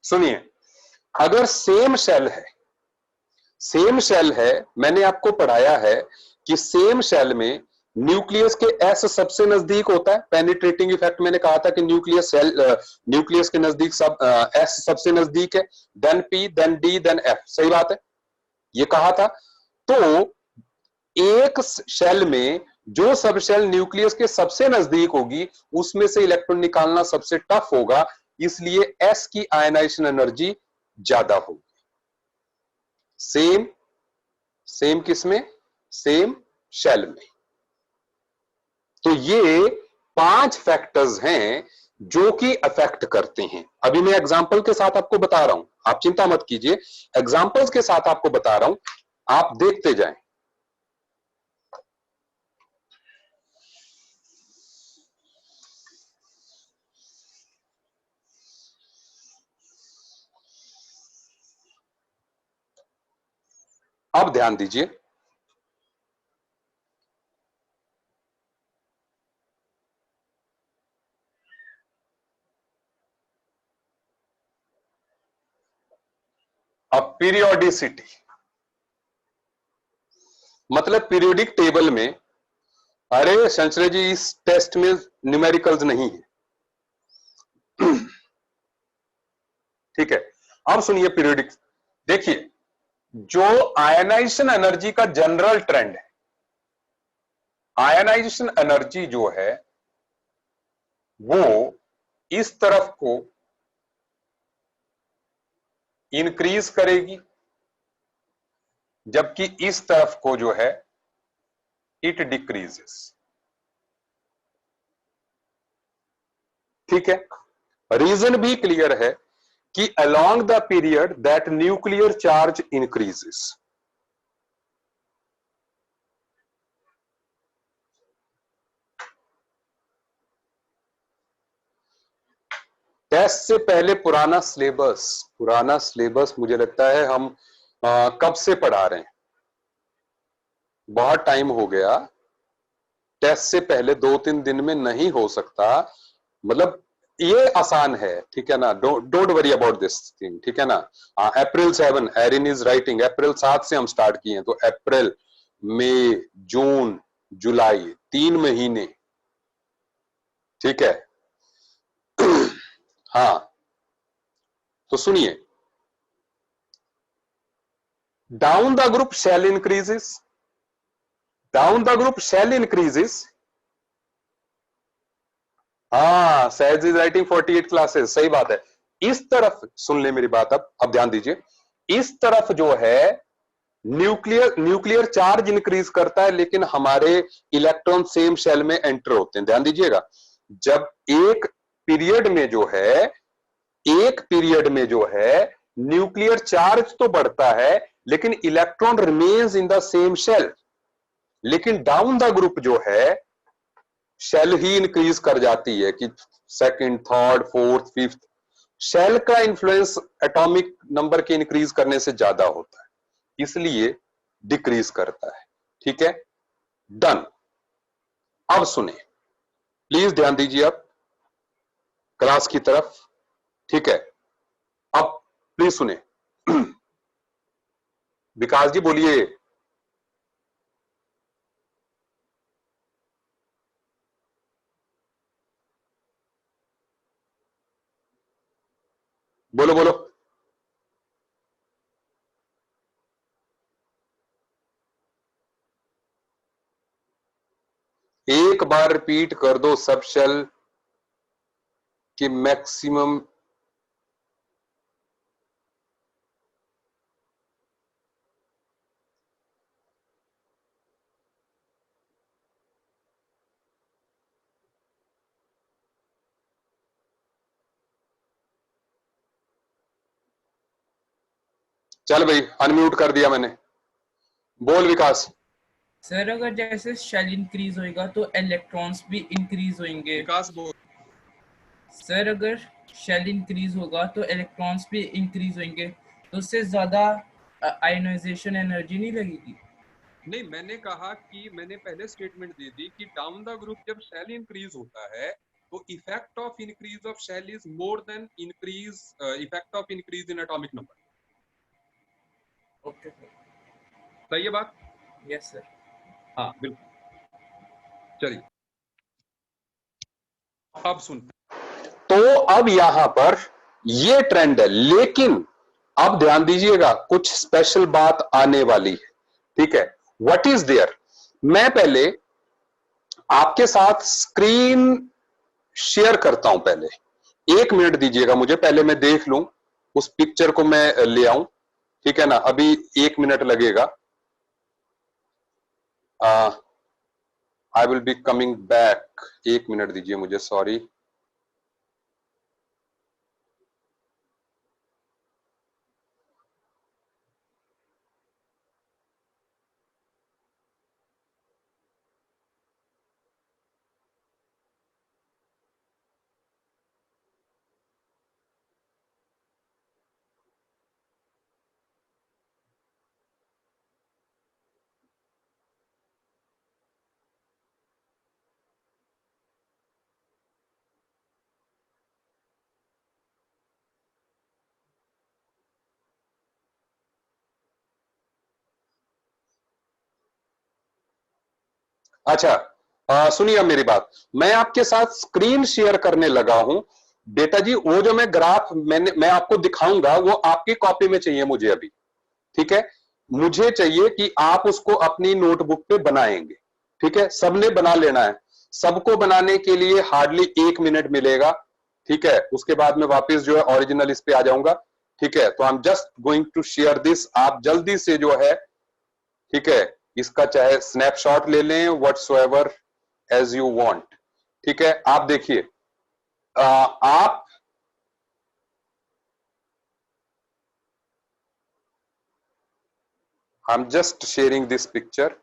सुनिए, अगर सेम शेल है, मैंने आपको पढ़ाया है कि सेम शेल में न्यूक्लियस के एस सबसे नजदीक होता है, पेनिट्रेटिंग इफेक्ट मैंने कहा था कि न्यूक्लियस के नजदीक सब एस सबसे नजदीक है, then P, then D, then F, सही बात है, ये कहा था। तो एक शेल में जो सब शेल न्यूक्लियस के सबसे नजदीक होगी उसमें से इलेक्ट्रॉन निकालना सबसे टफ होगा, इसलिए एस की आयनाइजेशन एनर्जी ज्यादा होगी। सेम सेम किसमें, सेम शेल में। तो ये 5 फैक्टर्स हैं जो कि अफेक्ट करते हैं। अभी मैं एग्जांपल के साथ आपको बता रहा हूं, आप चिंता मत कीजिए, एग्जांपल्स के साथ आपको बता रहा हूं, आप देखते जाएं। अब ध्यान दीजिए, अब पीरियोडिसिटी मतलब पीरियोडिक टेबल में, अरे संश्रय जी इस टेस्ट में न्यूमेरिकल्स नहीं है। ठीक है, अब सुनिए पीरियोडिक, देखिए जो आयनाइजेशन एनर्जी का जनरल ट्रेंड है, आयनाइजेशन एनर्जी जो है वो इस तरफ को इंक्रीज करेगी, जबकि इस तरफ को जो है इट डिक्रीजेस। ठीक है, रीजन भी क्लियर है कि along the period that nuclear charge increases. Test से पहले पुराना सिलेबस मुझे लगता है हम कब से पढ़ा रहे हैं, बहुत टाइम हो गया। टेस्ट से पहले 2-3 दिन में नहीं हो सकता, मतलब ये आसान है, ठीक है ना, don't worry about this thing, ठीक है ना। April 7 Erin is writing, April 7 से हम स्टार्ट किए हैं, तो अप्रैल, मई, जून, जुलाई, 3 महीने, ठीक है। हाँ, तो सुनिए, down the group shell increases, down the group shell increases. हाँ, सहज इज राइटिंग 48 क्लासेस, सही बात है। इस तरफ सुन ले मेरी बात, अब ध्यान दीजिए, इस तरफ जो है न्यूक्लियर चार्ज इंक्रीज करता है, लेकिन हमारे इलेक्ट्रॉन सेम शेल में एंटर होते हैं। ध्यान दीजिएगा, जब एक पीरियड में जो है न्यूक्लियर चार्ज तो बढ़ता है, लेकिन electron remains in the same shell, लेकिन डाउन द ग्रुप जो है शेल ही इंक्रीज कर जाती है कि second, third, fourth, fifth, shell का इंफ्लुएंस एटॉमिक नंबर के इंक्रीज करने से ज्यादा होता है, इसलिए डिक्रीज करता है। ठीक है, डन। अब सुने, प्लीज ध्यान दीजिए अब क्लास की तरफ, ठीक है। अब प्लीज सुने। विकास जी बोलिए। बोलो बोलो। एक बार रिपीट कर दो सब शेल कि मैक्सिमम चल भाई अनम्यूट कर दिया मैंने। बोल विकास। सर अगर जैसे शेल इंक्रीज होएगा तो इलेक्ट्रॉन्स भी इंक्रीज होंगे। विकास बोल। सर अगर शेल इंक्रीज होगा तो इलेक्ट्रॉन्स भी इंक्रीज होंगे, तो उससे ज्यादा आयोनाइजेशन एनर्जी नहीं लगेगी। नहीं, मैंने कहा कि मैंने पहले स्टेटमेंट दे दी कि डाउन द ग्रुप जब शेल इंक्रीज होता है तो effect of increase of shell is more than increase effect of increase in atomic number. Okay sir. सही है बात? Yes sir. हाँ बिल्कुल। चलिए अब सुन। तो अब यहां पर ये ट्रेंड है, लेकिन अब ध्यान दीजिएगा कुछ स्पेशल बात आने वाली है। ठीक है, व्हाट इज देयर। मैं पहले आपके साथ स्क्रीन शेयर करता हूं। पहले 1 मिनट दीजिएगा मुझे, पहले मैं देख लूं उस पिक्चर को मैं ले आऊं। ठीक है ना, अभी 1 मिनट लगेगा। आई will be coming back. 1 minute दीजिए मुझे, सॉरी। अच्छा, सुनिए मेरी बात। मैं आपके साथ स्क्रीन शेयर करने लगा हूं। बेटा जी, वो जो मैं ग्राफ मैं आपको दिखाऊंगा वो आपकी कॉपी में चाहिए मुझे अभी। ठीक है, मुझे चाहिए कि आप उसको अपनी नोटबुक पे बनाएंगे। ठीक है, सबने बना लेना है। सबको बनाने के लिए हार्डली 1 मिनट मिलेगा। ठीक है, उसके बाद में वापस जो है ओरिजिनल इस पे आ जाऊंगा। ठीक है, तो I am just going to share this. आप जल्दी से जो है, ठीक है, इसका चाहे स्नैपशॉट ले लें, व्हाट्सोएवर एज यू वांट। ठीक है, आप देखिए। आप I am just sharing this picture.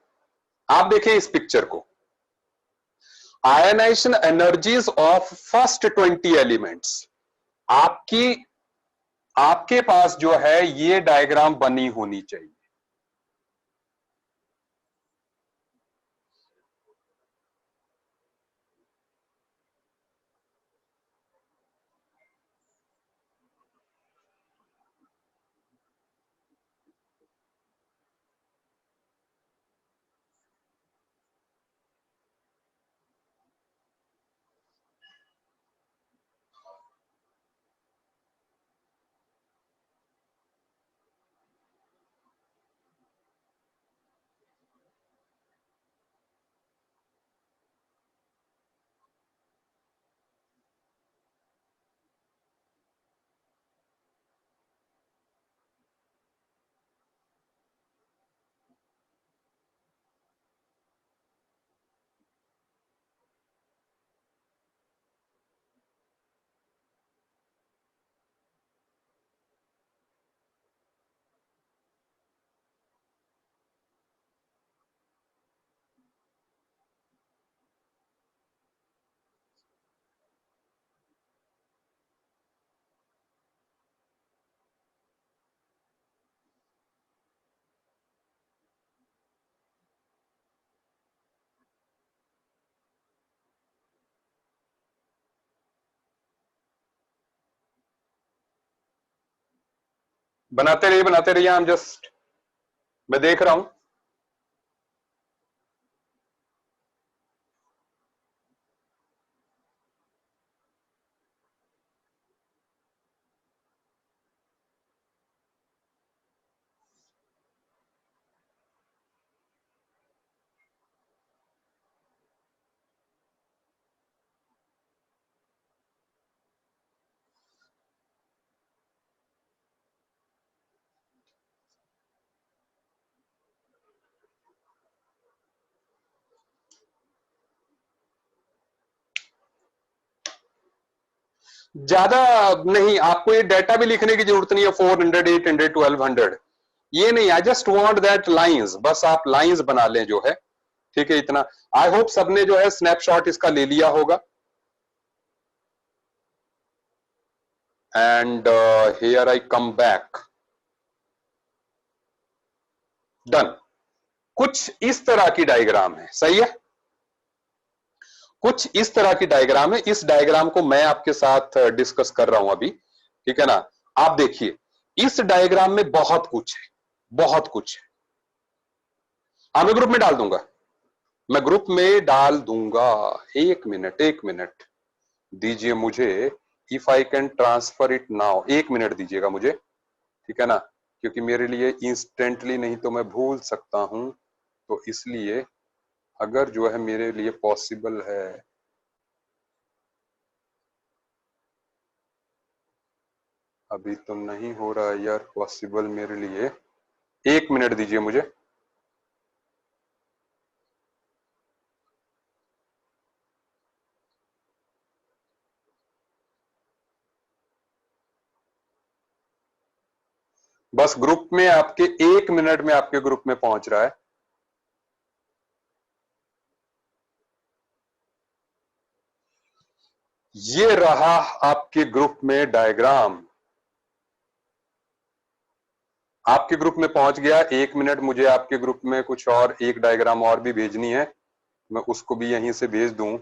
आप देखिए इस पिक्चर को। Ionization energies of first 20 elements. आपकी आपके पास जो है ये डायग्राम बनी होनी चाहिए। बनाते रहिए। हम जस्ट, मैं देख रहा हूं। ज्यादा नहीं, आपको ये डाटा भी लिखने की जरूरत नहीं है, 400, 800, 1200, ये नहीं। I just want that lines, बस आप लाइंस बना लें जो है, ठीक है, इतना। आई होप सबने जो है स्नैपशॉट इसका ले लिया होगा। And here I come back, done. कुछ इस तरह की डायग्राम है, सही है, कुछ इस तरह की डायग्राम है। इस डायग्राम को मैं आपके साथ डिस्कस कर रहा हूं अभी, ठीक है ना। आप देखिए, इस डायग्राम में बहुत कुछ है, बहुत कुछ है। मैं ग्रुप में डाल दूंगा, मैं ग्रुप में डाल दूंगा। एक मिनट, एक मिनट दीजिए मुझे। If I can transfer it now, एक मिनट दीजिएगा मुझे, ठीक है ना, क्योंकि मेरे लिए इंस्टेंटली नहीं तो मैं भूल सकता हूं, तो इसलिए अगर जो है मेरे लिए पॉसिबल है, अभी तो नहीं हो रहा है यार पॉसिबल मेरे लिए, एक मिनट दीजिए मुझे। बस ग्रुप में आपके, एक मिनट में आपके ग्रुप में पहुंच रहा है। ये रहा आपके ग्रुप में डायग्राम, आपके ग्रुप में पहुंच गया। एक मिनट, मुझे आपके ग्रुप में कुछ और एक डायग्राम और भी भेजनी है, मैं उसको भी यहीं से भेज दूं।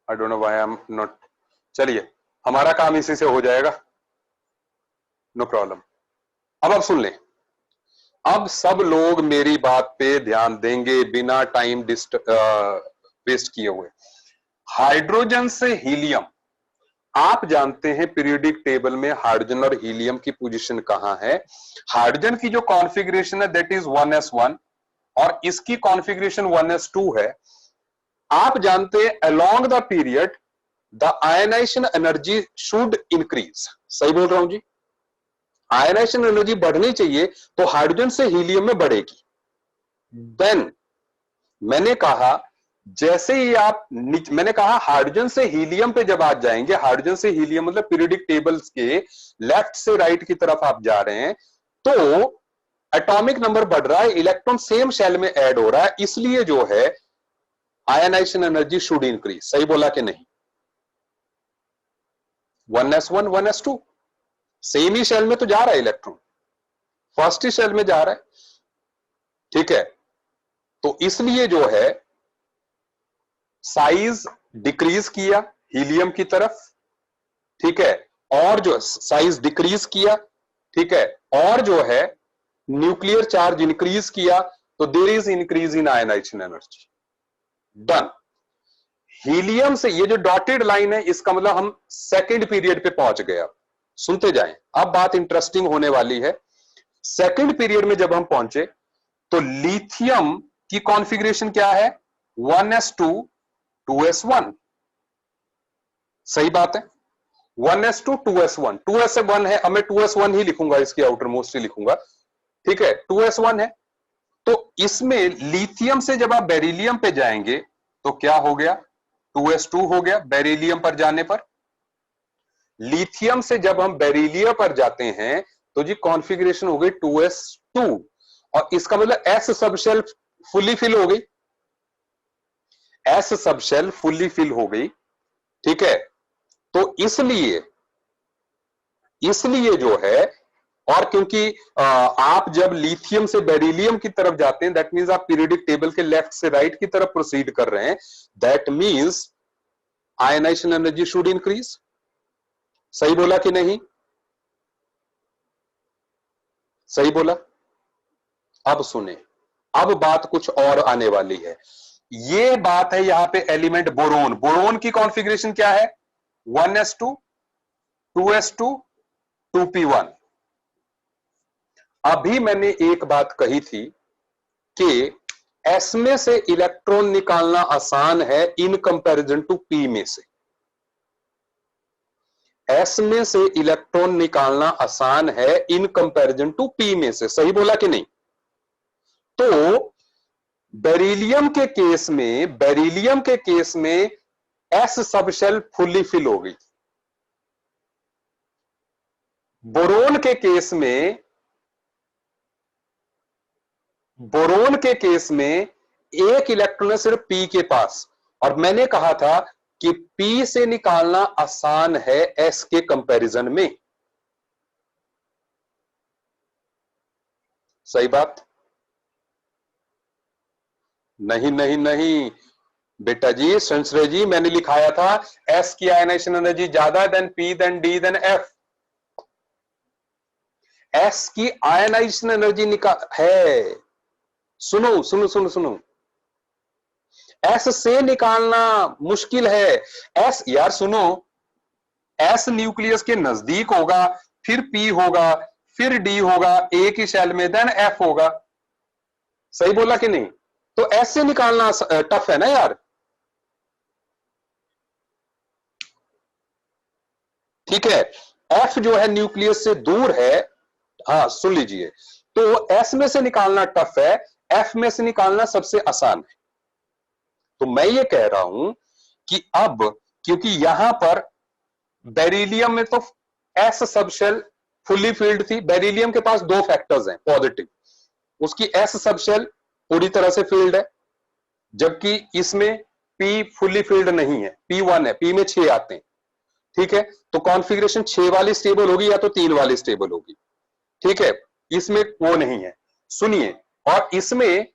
I don't know why I am not, चलिए हमारा काम इसी से हो जाएगा, नो प्रॉब्लम। अब आप सुन लें, अब सब लोग मेरी बात पे ध्यान देंगे बिना टाइम वेस्ट किए हुए। हाइड्रोजन से हीलियम, आप जानते हैं पीरियोडिक टेबल में हाइड्रोजन और हीलियम की पोजीशन कहां है। हाइड्रोजन की जो कॉन्फ़िगरेशन है दैट इज 1s1 और इसकी कॉन्फ़िगरेशन 1s2 है। आप जानते हैं along the period the ionization energy should increase, सही बोल रहा हूं जी, आयनाइजेशन एनर्जी बढ़नी चाहिए तो हाइड्रोजन से हीलियम में बढ़ेगी। देन मैंने कहा, जैसे ही आप मैंने कहा हाइड्रोजन से हीलियम पे जब आप जाएंगे, हाइड्रोजन से हीलियम मतलब पीरियोडिक टेबल्स के लेफ्ट से राइट की तरफ आप जा रहे हैं, तो एटॉमिक नंबर बढ़ रहा है, इलेक्ट्रॉन सेम शेल में ऐड हो रहा है, इसलिए जो है आयनाइजेशन एनर्जी शुड इंक्रीज, सही बोला कि नहीं। 1s1 1s2 सेम ही शेल में तो जा रहा है इलेक्ट्रॉन, फर्स्ट ही शेल में जा रहा है, ठीक है। तो इसलिए जो है साइज डिक्रीज किया हीलियम की तरफ, ठीक है, और जो साइज डिक्रीज किया, ठीक है, और जो है न्यूक्लियर चार्ज इंक्रीज किया, तो there is increase in ionization energy, done. Helium से ये जो डॉटेड लाइन है इसका मतलब हम सेकंड पीरियड पे पहुंच गए। अब सुनते जाएं, अब बात इंटरेस्टिंग होने वाली है। सेकंड पीरियड में जब हम पहुंचे तो लिथियम की कॉन्फ़िगरेशन क्या है, 1s2 2s1, सही बात है, 1s2 2s1, 2s1 है, अब मैं 2s1 ही लिखूंगा, इसकी आउटर मोस्ट ही लिखूंगा, ठीक है, 2s1 है। तो इसमें लिथियम से जब आप बेरिलियम पे जाएंगे तो क्या हो गया, 2s2 हो गया बेरिलियम पर जाने पर। लिथियम से जब हम बेरिलियम पर जाते हैं तो जी कॉन्फ़िगरेशन हो गई 2s2, और इसका मतलब एस सबशेल फुली फिल हो गई, एस सबशेल फुली फिल हो गई, ठीक है। तो इसलिए इसलिए जो है, और क्योंकि आप जब लिथियम से बेरिलियम की तरफ जाते हैं दैट मींस आप पीरियोडिक टेबल के लेफ्ट से राइट की तरफ प्रोसीड कर रहे हैं, that means ionization energy should increase, सही बोला कि नहीं, सही बोला। अब सुने, अब बात कुछ और आने वाली है। ये बात है यहां पे एलिमेंट बोरोन, बोरोन की कॉन्फ़िगरेशन क्या है, 1s2 2s2 2p1, अभी मैंने एक बात कही थी कि एस में से इलेक्ट्रॉन निकालना आसान है इन कंपैरिजन टू पी में से। एस में से इलेक्ट्रॉन निकालना आसान है इन कंपैरिजन टू पी में से, सही बोला कि नहीं? तो बेरिलियम के केस में एस सब शेल फुल्ली फिल हो गई। बोरोन के केस में एक इलेक्ट्रॉन है सिर्फ पी के पास, और मैंने कहा था कि पी से निकालना आसान है एस के कंपैरिजन में। सही बात? नहीं नहीं नहीं बेटा जी, संश्रय जी, मैंने लिखाया था एस की आयनाइजेशन एनर्जी ज्यादा then P then D then F. S की आयनाइजेशन एनर्जी है, सुनो सुनो सुनो सुनो, एस से निकालना मुश्किल है। एस यार सुनो, एस न्यूक्लियस के नजदीक होगा, फिर पी होगा, फिर डी होगा एक ही शेल में, देन एफ होगा। सही बोला कि नहीं? तो एस से निकालना टफ है ना यार। ठीक है, एफ जो है न्यूक्लियस से दूर है। हाँ सुन लीजिए, तो एस में से निकालना टफ है, एफ में से निकालना सबसे आसान है। तो मैं ये कह रहा हूं कि अब क्योंकि यहां पर बेरिलियम में तो एस सबशेल फुल्ली फील्ड थी, बेरिलियम के पास दो फैक्टर्स हैं पॉजिटिव, उसकी एस सबशेल पूरी तरह से फील्ड है, जबकि इसमें पी फुल्ली फील्ड नहीं है, P1 है, पी में 6 आते हैं। ठीक है, तो कॉन्फ़िगरेशन 6 वाली स्टेबल होगी या तो 3 वाली स्टेबल होगी। ठीक है, इसमें वो नहीं है। सुनिए, और इसमें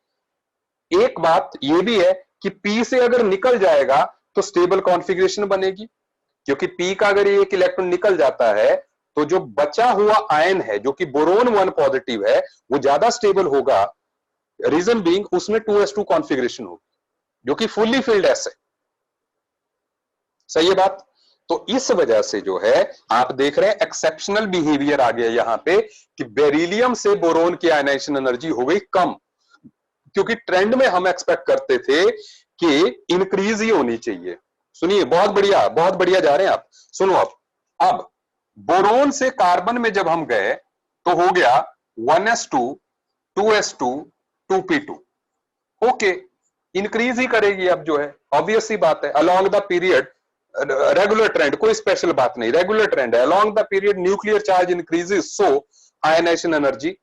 एक बात यह भी है कि पी से अगर निकल जाएगा तो स्टेबल कॉन्फ़िगरेशन बनेगी, क्योंकि पी का अगर एक इलेक्ट्रॉन निकल जाता है तो जो बचा हुआ आयन है जो कि बोरोन 1 पॉजिटिव है वो ज्यादा स्टेबल होगा। रीजन बीइंग उसमें 2s2 कॉन्फ़िगरेशन होगी जो कि फुल्ली फील्ड एस है। सही है बात? तो इस वजह से जो है आप देख रहे हैं एक्सेप्शनल बिहेवियर आ गया यहां पे कि बेरिलियम से बोरोन की आयनाइजेशन एनर्जी हो गई कम, क्योंकि ट्रेंड में हम एक्सपेक्ट करते थे कि इंक्रीज ही होनी चाहिए। सुनिए, बहुत बढ़िया जा रहे हैं आप। सुनो, अब बोरोन से कार्बन में जब हम गए तो हो गया 1s2 2s2 2p2। Okay, increase ही करेगी अब, जो है ऑब्वियस सी बात है। Along the period regular trend, कोई स्पेशल बात नहीं, रेगुलर ट्रेंड है। Along the period nuclear charge increases, so ionization energy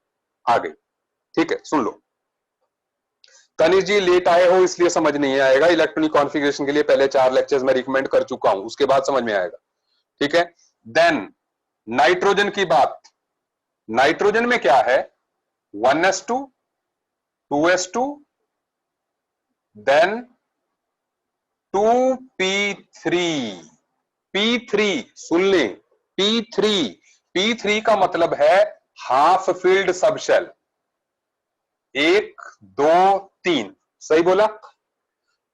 आ गई। ठीक है, सुन लो। तनिष जी लेट आए हो इसलिए समझ नहीं आएगा, इलेक्ट्रॉनिक कॉन्फ़िगरेशन के लिए पहले 4 लेक्चर्स में रिकमेंड कर चुका हूं, उसके बाद समझ में आएगा। ठीक है, देन नाइट्रोजन की बात। नाइट्रोजन में क्या है? 1s2 2s2 then 2p3। p3 सुन लें, p3 का मतलब है हाफ फील्ड सबशेल। 1 2 3, सही बोला?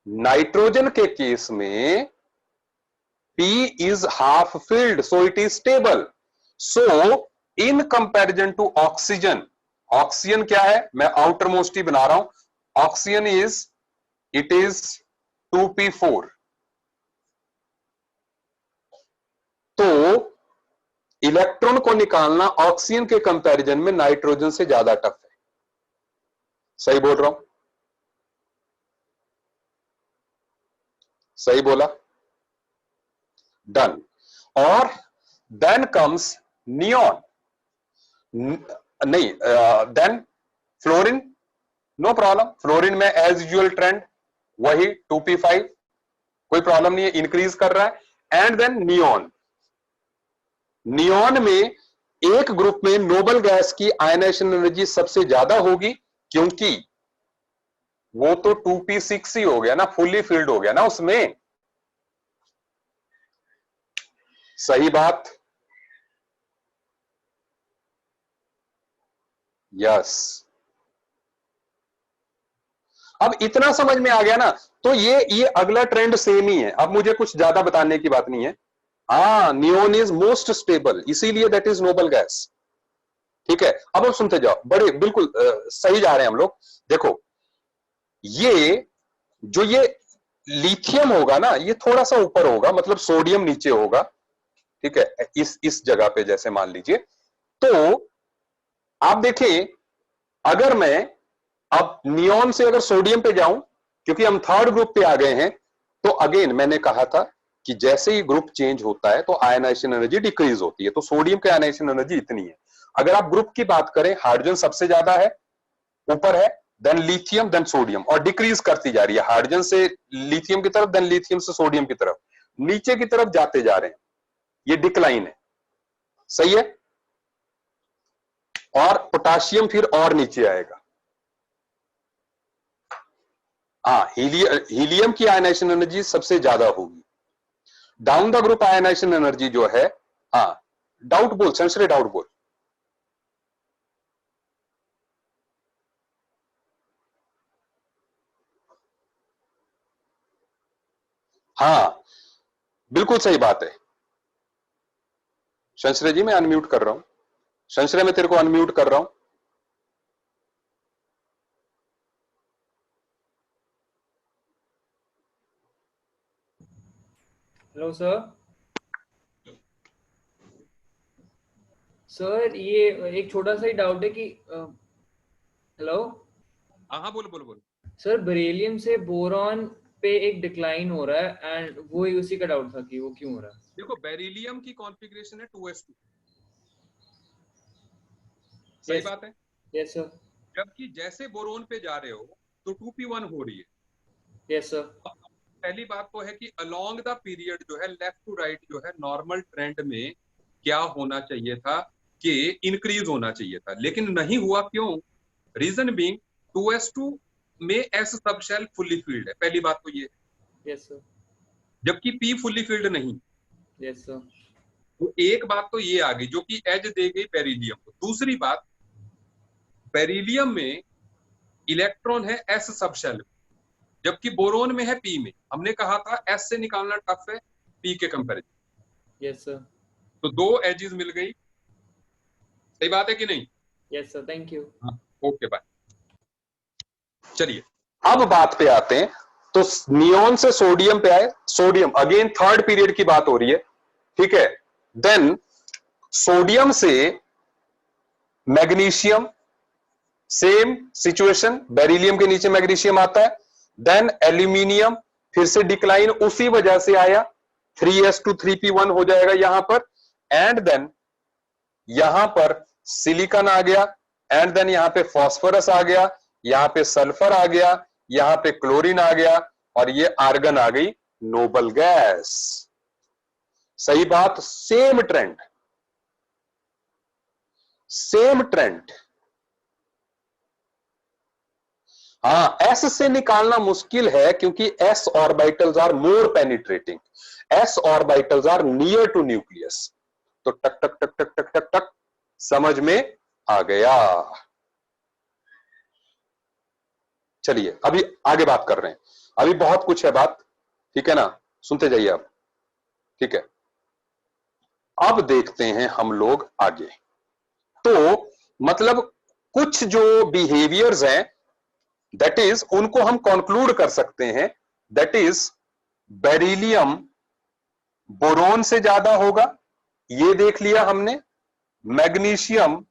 नाइट्रोजन के केस में P is half filled, so it is stable. So in comparison to oxygen, oxygen क्या है? मैं आउटर मोस्ट ही बना रहा हूं। Oxygen it is 2p4। तो इलेक्ट्रॉन को निकालना ऑक्सीजन के कंपैरिजन में नाइट्रोजन से ज्यादा टफ है। सही बोल रहा हूं? सही बोला? डन। और देन कम्स नियॉन, नहीं then fluorine, no problem. Fluorine में एज यूजुअल ट्रेंड वही 2p5, कोई प्रॉब्लम नहीं है, इंक्रीज कर रहा है। एंड देन नियॉन, नियॉन में एक ग्रुप में नोबल गैस की आयनाइजेशन एनर्जी सबसे ज्यादा होगी, क्योंकि वो तो 2p6 ही हो गया ना, फुल्ली फील्ड हो गया ना उसमें। सही बात? यस। अब इतना समझ में आ गया ना, तो ये अगला ट्रेंड सेम ही है, अब मुझे कुछ ज्यादा बताने की बात नहीं है। हाँ, नियोन इज मोस्ट स्टेबल, इसीलिए दैट इज नोबल गैस। ठीक है, अब सुनते जाओ, बड़े बिल्कुल सही जा रहे हैं हम लोग। देखो ये जो ये लिथियम होगा ना, ये थोड़ा सा ऊपर होगा, मतलब सोडियम नीचे होगा, ठीक है, इस जगह पे जैसे मान लीजिए। तो आप देखें, अगर मैं अब नियोन से अगर सोडियम पे जाऊं, क्योंकि हम थर्ड ग्रुप पे आ गए हैं, तो अगेन मैंने कहा था कि जैसे ही ग्रुप चेंज होता है तो आयनाइजेशन एनर्जी डिक्रीज होती है। तो सोडियम की आयनाइजेशन एनर्जी इतनी है। अगर आप ग्रुप की बात करें, हाइड्रोजन सबसे ज्यादा है, ऊपर है, देन लिथियम, देन सोडियम, और डिक्रीज करती जा रही है, हाइड्रोजन से लिथियम की तरफ, देन लिथियम से सोडियम की तरफ, नीचे की तरफ जाते जा रहे हैं, ये डिक्लाइन है, सही है। और पोटाशियम फिर और नीचे आएगा। हाँ, हीलियम की आयनाइजेशन एनर्जी सबसे ज्यादा होगी। Down the group ionization energy जो है, हाँ, डाउट बोल संश्रय, डाउट बोल। हाँ, बिल्कुल सही बात है संश्रय जी, मैं अनम्यूट कर रहा हूं। संश्रय, मैं तेरे को अनम्यूट कर रहा हूं। Hello sir. सर ये एक छोटा सा ही डाउट है कि हेलो। हाँ हाँ, बोलो बोलो बोलो। सर बेरिलियम से बोरॉन पे एक डिक्लाइन हो रहा है, एंड वो ही उसी का डाउट था कि वो क्यों हो रहा है। देखो, बेरिलियम की कॉन्फ़िगरेशन है 2s2, सही बात है। Yes sir. जबकि जैसे बोरोन पे जा रहे हो तो 2p1 हो रही है। Yes sir. पहली बात तो है कि अलोंग द पीरियड जो है, लेफ्ट टू राइट जो है, नॉर्मल ट्रेंड में क्या होना चाहिए था कि इंक्रीज होना चाहिए था, लेकिन नहीं हुआ। क्यों? रीजन बीइंग 2s2 में s सब शेल फुल्ली फील्ड है, पहली बात तो ये। Yes sir. जबकि p फुल्ली फील्ड नहीं। Yes sir. तो एक बात तो ये आ गई जो कि एज दे गई बेरिलियम को। दूसरी बात, बेरिलियम में इलेक्ट्रॉन है s सब शेल, जबकि बोरोन में है p में। हमने कहा था s से निकालना टफ है p के कंपैरिजन। Yes sir. तो दो एजेस मिल गई, सही बात है कि नहीं? Yes sir, thank you. Okay bye. चलिए अब बात पे आते हैं। तो नियोन से सोडियम पे आए, सोडियम अगेन थर्ड पीरियड की बात हो रही है, ठीक है। देन सोडियम से मैग्नीशियम, सेम सिचुएशन, बेरिलियम के नीचे मैग्नीशियम आता है। देन एल्यूमिनियम, फिर से डिक्लाइन उसी वजह से आया, 3s2 3p1 हो जाएगा यहां पर। एंड देन यहां पर सिलिकॉन आ गया, एंड देन यहां पे फास्फोरस आ गया, यहां पे सल्फर आ गया, यहां पे क्लोरीन आ गया, और ये आर्गन आ गई, नोबल गैस। सही बात, सेम ट्रेंड, सेम ट्रेंड। हाँ, एस से निकालना मुश्किल है क्योंकि S orbitals are more penetrating, S orbitals are near to nucleus. तो टक टक टक टक टक टक टक समझ में आ गया। चलिए अभी आगे बात कर रहे हैं, अभी बहुत कुछ है बात, ठीक है ना, सुनते जाइए आप, ठीक है। अब देखते हैं हम लोग आगे। तो मतलब कुछ जो बिहेवियर्स हैं, दैट इज उनको हम कंक्लूड कर सकते हैं, दैट इज बेरिलियम बोरोन से ज्यादा होगा, ये देख लिया हमने। मैग्नीशियम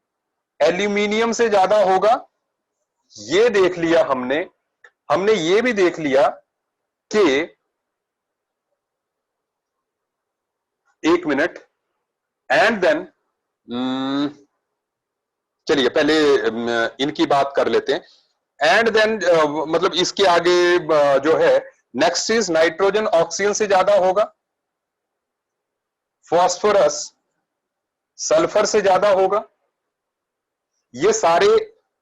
एल्यूमिनियम से ज्यादा होगा, ये देख लिया हमने। हमने ये भी देख लिया कि, एक मिनट, एंड देन चलिए पहले इनकी बात कर लेते हैं। एंड देन मतलब इसके आगे जो है, नेक्स्ट इज नाइट्रोजन ऑक्सीजन से ज्यादा होगा, फास्फोरस सल्फर से ज्यादा होगा। ये सारे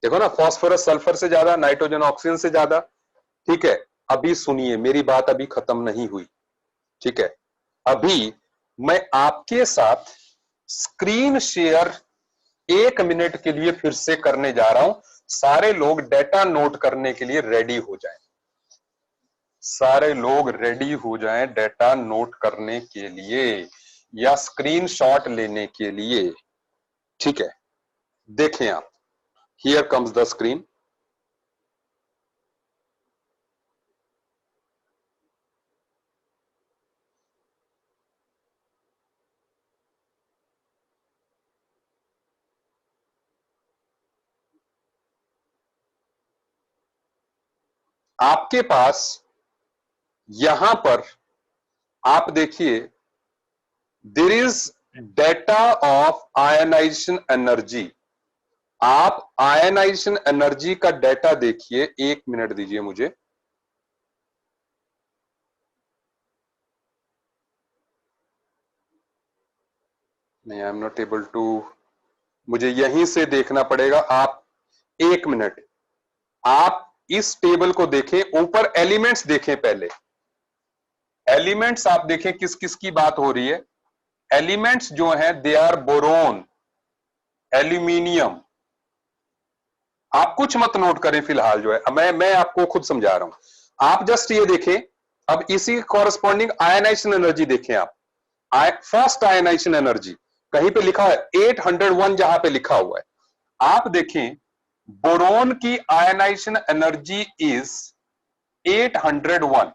देखो ना, फास्फोरस सल्फर से ज्यादा, नाइट्रोजन ऑक्सीजन से ज्यादा, ठीक है। अभी सुनिए, मेरी बात अभी खत्म नहीं हुई, ठीक है। अभी मैं आपके साथ स्क्रीन शेयर 1 मिनट के लिए फिर से करने जा रहा हूं। सारे लोग डेटा नोट करने के लिए रेडी हो जाएं, सारे लोग रेडी हो जाएं डेटा नोट करने के लिए या स्क्रीनशॉट लेने के लिए, ठीक है। देखें आप, हियर कम्स द स्क्रीन। आपके पास यहां पर आप देखिए, there is data of ionization energy. आप आयनाइजेशन एनर्जी का डेटा देखिए, 1 मिनट दीजिए मुझे। नहीं, I am not able to, मुझे यहीं से देखना पड़ेगा। आप 1 मिनट, आप इस टेबल को देखें, ऊपर एलिमेंट्स देखें। पहले एलिमेंट्स आप देखें किस किस की बात हो रही है। एलिमेंट्स जो हैं दे आर बोरोन, एल्यूमिनियम। आप कुछ मत नोट करें फिलहाल, जो है मैं आपको खुद समझा रहा हूं। आप जस्ट ये देखें, अब इसी कॉरेस्पॉन्डिंग आयनाइजेशन एनर्जी देखें आप। फर्स्ट आयनाइजेशन एनर्जी कहीं पे लिखा है 801, जहां पे लिखा हुआ है आप देखें, बोरोन की आयनाइजेशन एनर्जी इज 801।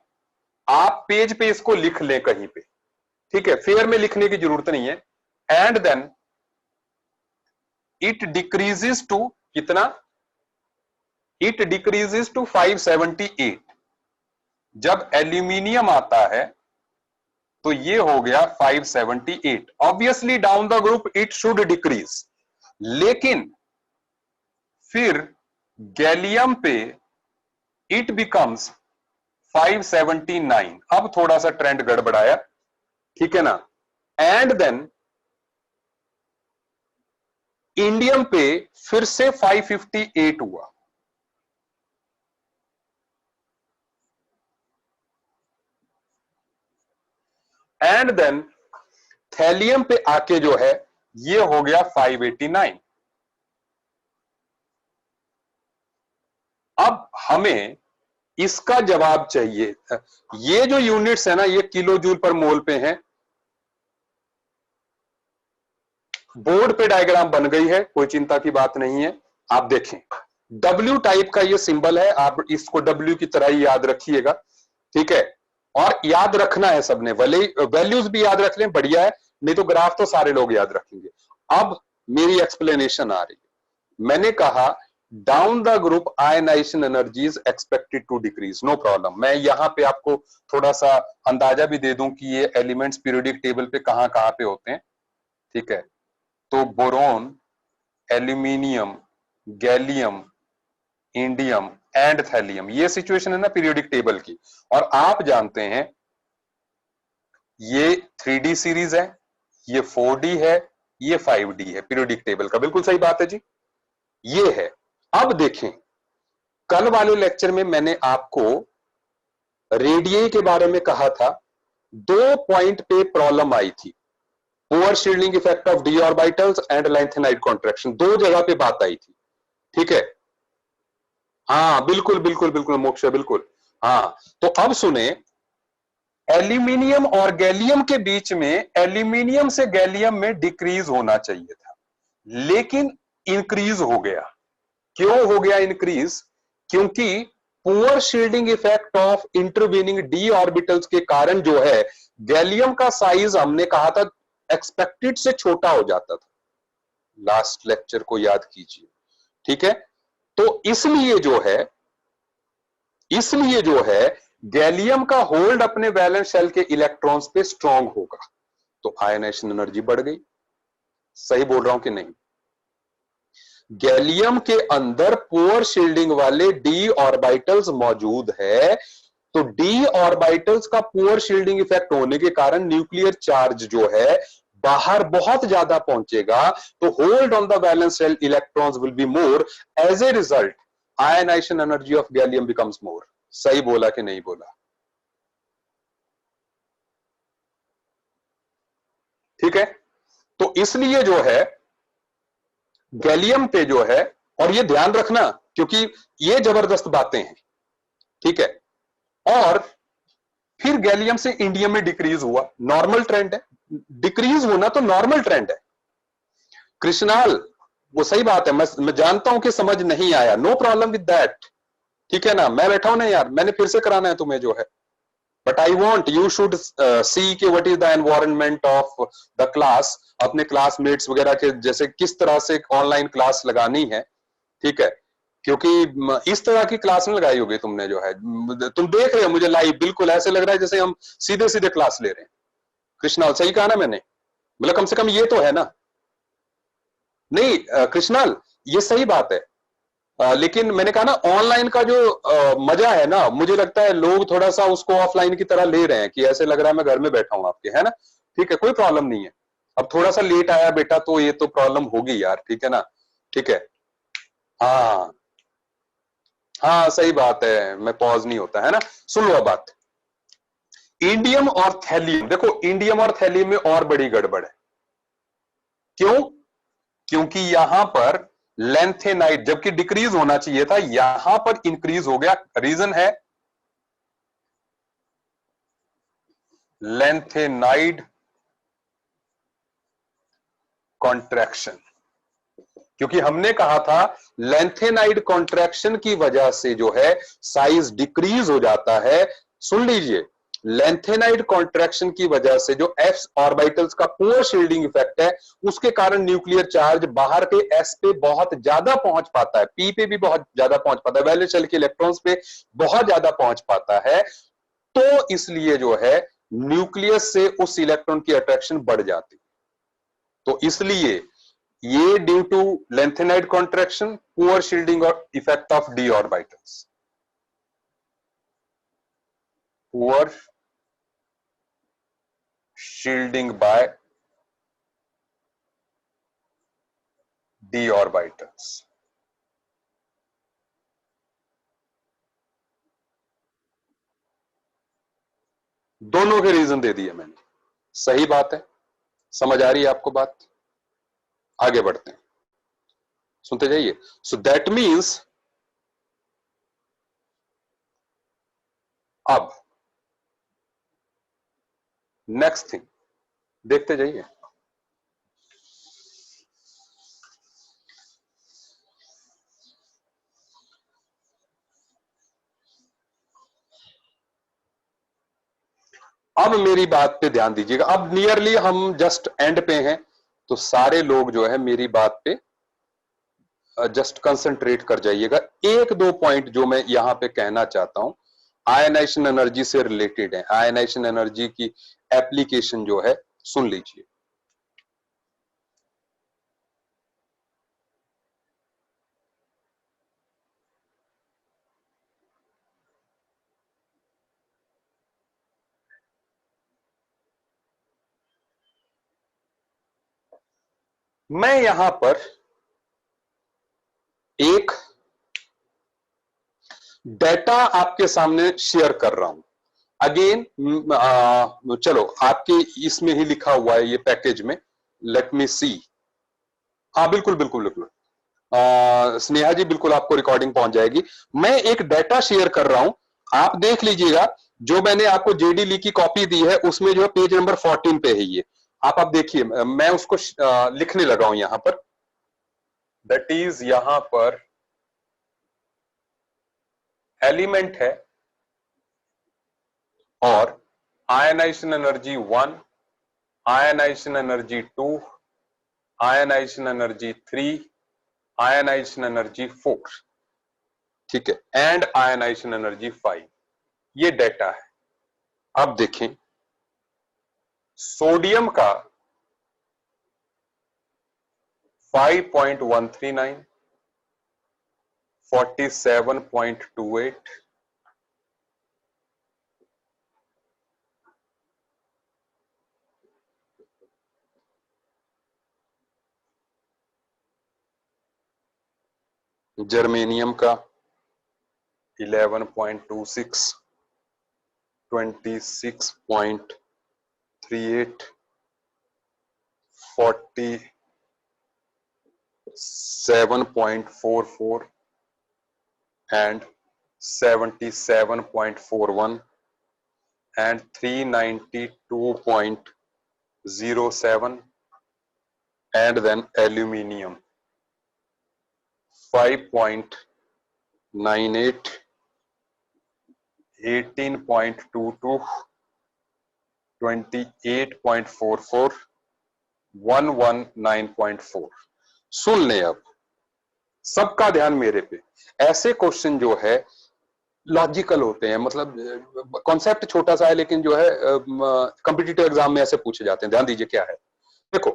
आप पेज पे इसको लिख लें कहीं पे, ठीक है, फेयर में लिखने की जरूरत नहीं है। And then it decreases to कितना, इट डिक्रीजेस टू 578। जब एल्यूमिनियम आता है तो ये हो गया 578। Obviously down the group it should decrease, लेकिन फिर गैलियम पे इट बिकम्स 579। अब थोड़ा सा ट्रेंड गड़बड़ाया, ठीक है ना। एंड देन इंडियम पे फिर से 558 हुआ। एंड देन थैलियम पे आके जो है ये हो गया 589। अब हमें इसका जवाब चाहिए। ये जो यूनिट्स है ना, ये किलो जूल पर मोल पे हैं। बोर्ड पे डायग्राम बन गई है, कोई चिंता की बात नहीं है। आप देखें, W टाइप का ये सिंबल है, आप इसको W की तरह ही याद रखिएगा, ठीक है। और याद रखना है सबने, वैल्यूज भी याद रख लें, बढ़िया है, नहीं तो ग्राफ तो सारे लोग याद रखेंगे। अब मेरी एक्सप्लेनेशन आ रही है। मैंने कहा down the group ionization energy is expected to decrease, no problem. मैं यहां पे आपको थोड़ा सा अंदाजा भी दे दूं कि ये एलिमेंट्स पीरियोडिक टेबल पे कहां कहां पे होते हैं, ठीक है। तो boron, aluminium, gallium, indium and thallium, ये सिचुएशन है ना पीरियोडिक टेबल की। और आप जानते हैं ये 3D सीरीज है, ये 4D है, ये 5D है पीरियोडिक टेबल का। बिल्कुल सही बात है जी, ये है। अब देखें, कल वाले लेक्चर में मैंने आपको रेडियई के बारे में कहा था। 2 पॉइंट पे प्रॉब्लम आई थी, poor shielding effect of D orbitals and lanthanide contraction, 2 जगह पे बात आई थी, ठीक है। हाँ बिल्कुल बिल्कुल बिल्कुल मोक्ष, बिल्कुल। हाँ तो अब सुने, एल्यूमिनियम और गैलियम के बीच में एल्यूमिनियम से गैलियम में डिक्रीज होना चाहिए था, लेकिन इंक्रीज हो गया। क्यों हो गया इंक्रीज? क्योंकि poor shielding effect of intervening D orbitals के कारण जो है गैलियम का साइज हमने कहा था एक्सपेक्टेड से छोटा हो जाता था। लास्ट लेक्चर को याद कीजिए, ठीक है। तो इसलिए जो है गैलियम का होल्ड अपने वैलेंस शेल के इलेक्ट्रॉन्स पे स्ट्रांग होगा, तो आयनाइजेशन एनर्जी बढ़ गई। सही बोल रहा हूं कि नहीं? गैलियम के अंदर पुअर शील्डिंग वाले डी ऑर्बिटल्स मौजूद है, तो डी ऑर्बिटल्स का पुअर शील्डिंग इफेक्ट होने के कारण न्यूक्लियर चार्ज जो है बाहर बहुत ज्यादा पहुंचेगा, तो hold on the valence shell electrons will be more, as a result ionization energy of gallium becomes more. सही बोला कि नहीं बोला? ठीक है। तो इसलिए जो है गैलियम पे जो है, और ये ध्यान रखना क्योंकि ये जबरदस्त बातें हैं, ठीक है। और फिर गैलियम से इंडियम में डिक्रीज हुआ, नॉर्मल ट्रेंड है, डिक्रीज होना तो नॉर्मल ट्रेंड है। कृष्णाल वो सही बात है, मैं जानता हूं कि समझ नहीं आया, नो प्रॉब्लम विद दैट, ठीक है ना, मैं बैठा हूं ना यार, मैंने फिर से कराना है तुम्हें जो है, but I want you should see के what is the environment of the class, अपने क्लासमेट्स वगैरह के जैसे किस तरह से ऑनलाइन क्लास लगानी है, ठीक है, क्योंकि इस तरह की क्लास में लगाई होगी तुमने जो है, तुम देख रहे हो मुझे लाइव, बिल्कुल ऐसे लग रहा है जैसे हम सीधे सीधे क्लास ले रहे हैं। कृष्णाल सही कहा ना मैंने, मतलब कम से कम ये तो है ना, नहीं कृष्णाल ये सही बात है, लेकिन मैंने कहा ना ऑनलाइन का जो मजा है ना, मुझे लगता है लोग थोड़ा सा उसको ऑफलाइन की तरह ले रहे हैं कि ऐसे लग रहा है मैं घर में बैठा हूं आपके, है ना, ठीक है, कोई प्रॉब्लम नहीं है। अब थोड़ा सा लेट आया बेटा तो ये तो प्रॉब्लम होगी यार, ठीक है ना, ठीक है, हाँ हाँ सही बात है, मैं पॉज नहीं होता है ना। सुन लो अब बात, इंडियम और थैलियम, देखो इंडियम और थैलियम में और बड़ी गड़बड़ है, क्यों, क्योंकि यहां पर लेंथेनाइड जबकि डिक्रीज होना चाहिए था, यहां पर इंक्रीज हो गया, रीजन है लेंथेनाइड कॉन्ट्रैक्शन, क्योंकि हमने कहा था लेंथेनाइड कॉन्ट्रैक्शन की वजह से जो है साइज डिक्रीज हो जाता है। सुन लीजिए, लेंथेनाइड कॉन्ट्रैक्शन की वजह से जो एस ऑर्बिटल्स का पुअर शील्डिंग इफेक्ट है, उसके कारण न्यूक्लियर चार्ज बाहर के एस पे बहुत ज्यादा पहुंच पाता है, पी पे भी बहुत ज्यादा पहुंच पाता है, वैलेंस शेल के इलेक्ट्रॉन्स पे बहुत ज्यादा पहुंच पाता है, तो इसलिए जो है न्यूक्लियस से उस इलेक्ट्रॉन की अट्रैक्शन बढ़ जाती, तो इसलिए ये due to lanthanide contraction, poor shielding और effect of D orbitals, poor shielding by D orbitals. दोनों के रीजन दे दिए मैंने, सही बात है, समझ आ रही है आपको बात, आगे बढ़ते हैं, सुनते जाइए। सो दैट मीन्स अब नेक्स्ट थिंग देखते जाइए, अब मेरी बात पे ध्यान दीजिएगा, अब नियरली हम जस्ट एंड पे हैं, तो सारे लोग जो है मेरी बात पे जस्ट कंसंट्रेट कर जाइएगा, एक दो पॉइंट जो मैं यहां पे कहना चाहता हूं आयनाइजेशन एनर्जी से रिलेटेड है, आयनाइजेशन एनर्जी की एप्लीकेशन जो है सुन लीजिए। मैं यहां पर एक डेटा आपके सामने शेयर कर रहा हूं, अगेन चलो आपके इसमें ही लिखा हुआ है ये पैकेज में, लेट मी सी, हाँ बिल्कुल बिल्कुल बिल्कुल, स्नेहा जी बिल्कुल आपको रिकॉर्डिंग पहुंच जाएगी। मैं एक डेटा शेयर कर रहा हूं, आप देख लीजिएगा, जो मैंने आपको जेडी ली की कॉपी दी है उसमें जो है पेज नंबर 14 पे है ये, आप देखिए, मैं उसको लिखने लगा हूं यहां पर, दैट इज यहां पर एलिमेंट है और ionization energy 1, ionization energy 2, ionization energy 3, ionization energy 4, ठीक है, एंड आयनाइजेशन एनर्जी 5, ये डेटा है। अब देखें सोडियम का 5.139, 47.28, जर्मेनियम का 11.26, 26.38, 47.44 and 77.41 and 392.07 and then aluminium 5.98, 18.22, 28.44, 119.4। सुन लें अब, सबका ध्यान मेरे पे। ऐसे क्वेश्चन जो है लॉजिकल होते हैं, मतलब कॉन्सेप्ट छोटा सा है लेकिन जो है कॉम्पिटिटिव एग्जाम में ऐसे पूछे जाते हैं। ध्यान दीजिए क्या है। देखो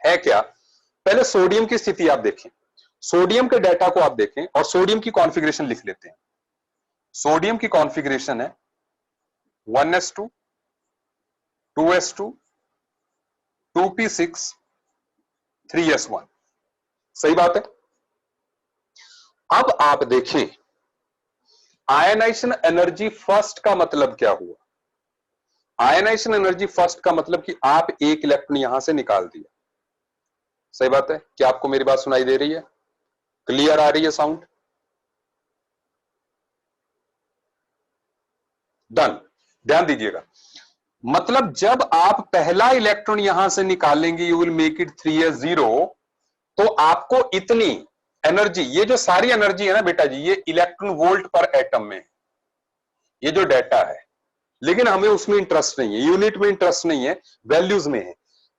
है क्या, पहले सोडियम की स्थिति आप देखें, सोडियम के डाटा को आप देखें और सोडियम की कॉन्फ़िगरेशन लिख लेते हैं। सोडियम की कॉन्फ़िगरेशन है 1s2, 2s2, 2p6, 3s1। सही बात है। अब आप देखें आयनाइजेशन एनर्जी फर्स्ट का मतलब क्या हुआ। आयनाइजेशन एनर्जी फर्स्ट का मतलब कि आप एक इलेक्ट्रॉन यहां से निकाल दिया। सही बात है। क्या आपको मेरी बात सुनाई दे रही है? क्लियर आ रही है साउंड? डन। ध्यान दीजिएगा, मतलब जब आप पहला इलेक्ट्रॉन यहां से निकालेंगे you will make it 3s0, तो आपको इतनी एनर्जी, ये जो सारी एनर्जी है ना बेटा जी, ये इलेक्ट्रॉन वोल्ट पर एटम में, ये जो डाटा है, लेकिन हमें उसमें इंटरेस्ट नहीं है, यूनिट में इंटरेस्ट नहीं है, वैल्यूज में है।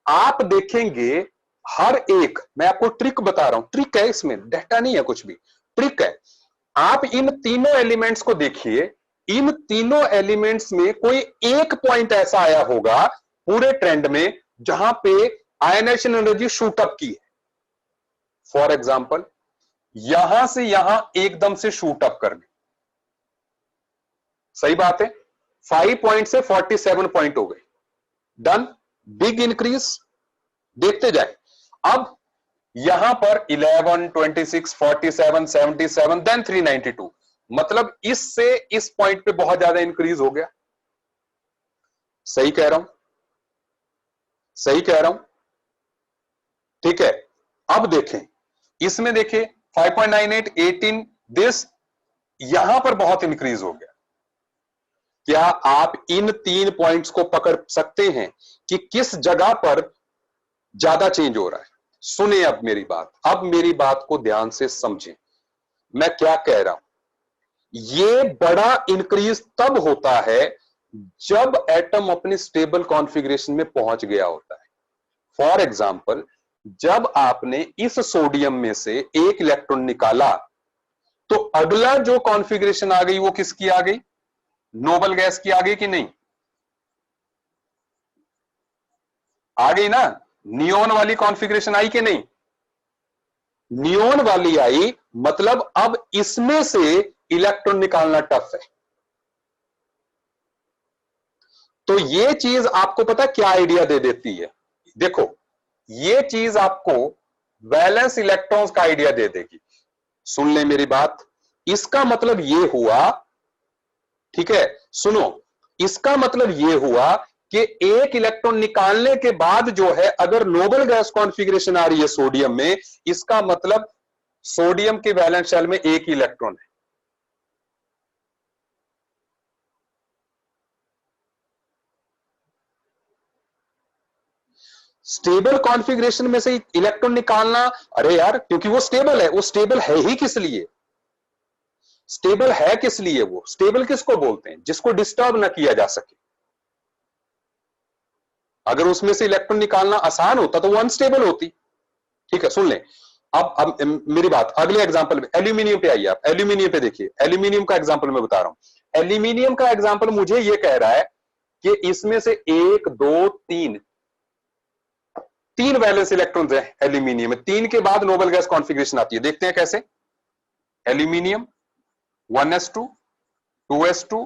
आप देखेंगे हर एक, मैं आपको ट्रिक बता रहा हूं, ट्रिक है इसमें, डाटा नहीं है कुछ भी, ट्रिक है। आप इन तीनों एलिमेंट्स को देखिए, इन तीनों एलिमेंट्स में कोई एक पॉइंट ऐसा आया होगा पूरे ट्रेंड में जहां पे आयनाइजेशन एनर्जी शूट अप की है। फॉर एग्जांपल यहां से यहां एकदम से शूट अप कर गई। सही बात है। 5 पॉइंट से 47 पॉइंट हो गए। Done, big increase. देखते जाए, अब यहां पर 11, 26, 47, 77, देन 392, मतलब इससे इस पॉइंट पे बहुत ज्यादा इंक्रीज हो गया। सही कह रहा हूं, सही कह रहा हूं, ठीक है। अब देखें, इसमें देखिए 5.98, 18, दिस यहां पर बहुत इंक्रीज हो गया। क्या आप इन तीन पॉइंट्स को पकड़ सकते हैं कि किस जगह पर ज्यादा चेंज हो रहा है? सुने अब मेरी बात, अब मेरी बात को ध्यान से समझें मैं क्या कह रहा हूं। ये बड़ा इंक्रीज तब होता है जब एटम अपने स्टेबल कॉन्फ़िगरेशन में पहुंच गया होता है। फॉर एग्जाम्पल, जब आपने इस सोडियम में से एक इलेक्ट्रॉन निकाला तो अगला जो कॉन्फ़िगरेशन आ गई वो किसकी आ गई? नोबल गैस की आ गई कि नहीं? आ गई ना। नियोन वाली कॉन्फ़िगरेशन आई कि नहीं? नियोन वाली आई, मतलब अब इसमें से इलेक्ट्रॉन निकालना टफ है। तो ये चीज आपको पता क्या आइडिया दे देती है? देखो, ये चीज आपको वैलेंस इलेक्ट्रॉन्स का आइडिया दे देगी। सुन ले मेरी बात, इसका मतलब ये हुआ, ठीक है, सुनो, इसका मतलब ये हुआ कि एक इलेक्ट्रॉन निकालने के बाद जो है, अगर नोबल गैस कॉन्फ़िगरेशन आ रही है सोडियम में, इसका मतलब सोडियम के वैलेंस शेल में एक ही इलेक्ट्रॉन है। स्टेबल कॉन्फ़िगरेशन में से इलेक्ट्रॉन निकालना, अरे यार, क्योंकि वो स्टेबल है। वो स्टेबल है ही किस लिए? स्टेबल है किस लिए? वो स्टेबल किसको बोलते हैं? जिसको डिस्टर्ब ना किया जा सके। अगर उसमें से इलेक्ट्रॉन निकालना आसान होता तो वो अनस्टेबल होती। ठीक है, सुन लें अब मेरी बात, अगले एग्जांपल में एल्यूमिनियम पे आइए। आप एल्यूमिनियम पे देखिए, एल्यूमिनियम का एग्जांपल मैं बता रहा हूं। एल्यूमिनियम का एग्जांपल मुझे ये कह रहा है कि इसमें से 1, 2, 3 वैलेंस इलेक्ट्रॉन्स हैं एल्यूमिनियम में। 3 के बाद नोबल गैस कॉन्फ़िगरेशन आती है। देखते हैं कैसे। Aluminium 1s2, 2s2,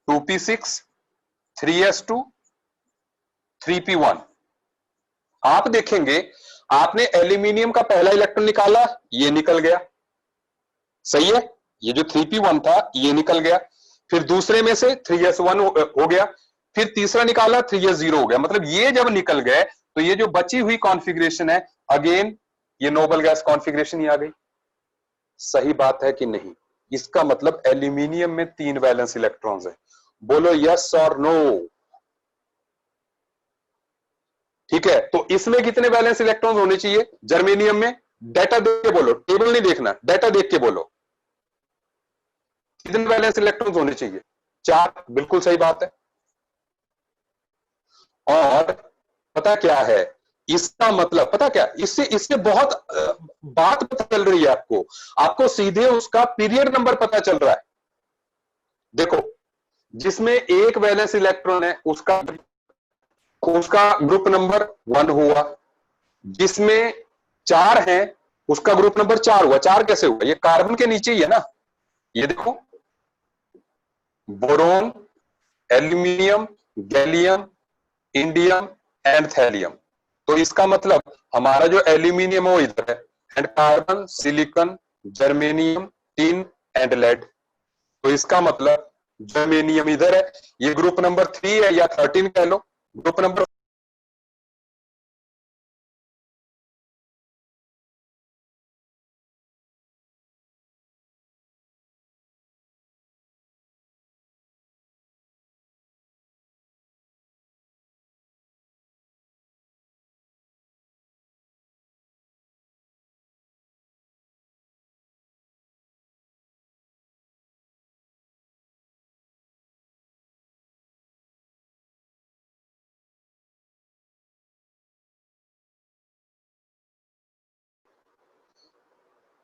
2p6, 3s2, 3p1। आप देखेंगे, आपने एल्यूमिनियम का पहला इलेक्ट्रॉन निकाला, ये निकल गया। सही है, ये जो 3p1 था ये निकल गया। फिर दूसरे में से 3s1 हो गया, फिर तीसरा निकाला 3s0 हो गया। मतलब ये जब निकल गए तो ये जो बची हुई कॉन्फ़िगरेशन है, अगेन ये नोबल गैस कॉन्फ़िगरेशन ही आ गई। सही बात है कि नहीं? इसका मतलब एल्यूमिनियम में 3 वैलेंस इलेक्ट्रॉन्स है। बोलो यस और नो। ठीक है, तो इसमें कितने वैलेंस इलेक्ट्रॉन्स होने चाहिए? जर्मेनियम में डाटा देख के बोलो, टेबल नहीं देखना, डाटा देख के बोलो। कितने वैलेंस इलेक्ट्रॉन्स होने चाहिए? 4, बिल्कुल सही बात है। और पता क्या है इसका मतलब, पता क्या, इससे इससे बहुत बात पता चल रही है आपको, आपको सीधे उसका पीरियड नंबर पता चल रहा है। देखो, जिसमें एक वैलेंस इलेक्ट्रॉन है उसका ग्रुप नंबर 1 हुआ, जिसमें 4 हैं उसका ग्रुप नंबर 4 हुआ। 4 कैसे हुआ? ये कार्बन के नीचे ही है ना, ये देखो, boron, aluminium, gallium, indium and thallium. तो इसका मतलब हमारा जो एल्यूमिनियम है वो इधर है, and carbon, silicon, germanium, tin and lead. तो इसका मतलब जर्मेनियम इधर है, ये ग्रुप नंबर 3 है या 13 कह लो। Group number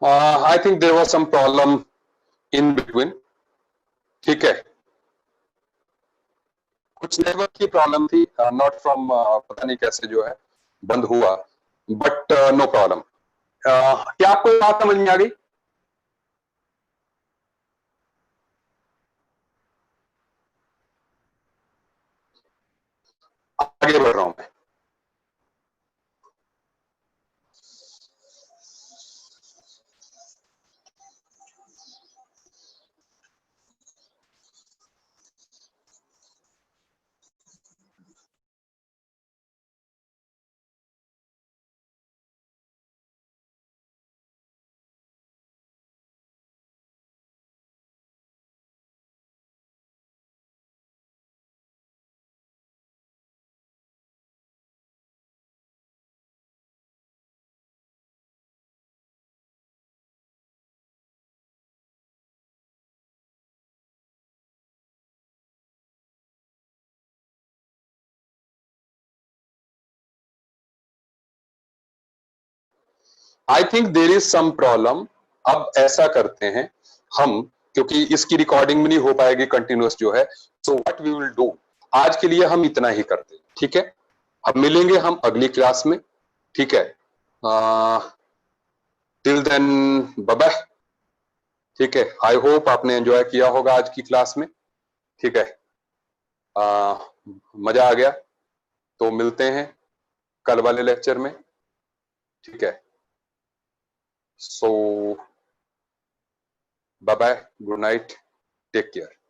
I think there was some problem in between, ठीक है, कुछ नेटवर्क की प्रॉब्लम थी, नॉट फ्रॉम पता नहीं कैसे जो है बंद हुआ, बट नो प्रॉब्लम। क्या आपको बात समझ में आ गई? आगे बढ़ रहा हूं मैं। I think there is some problem. अब ऐसा करते हैं हम, क्योंकि इसकी रिकॉर्डिंग भी नहीं हो पाएगी कंटिन्यूअस जो है, so what we will do, आज के लिए हम इतना ही करते हैं, ठीक है? अब मिलेंगे हम अगली क्लास में, ठीक है? टिल देन बाय बाय, ठीक है? आई होप आपने एंजॉय किया होगा आज की क्लास में, ठीक है? मजा आ गया तो मिलते हैं कल वाले लेक्चर में, ठीक है? So bye bye, good night, take care.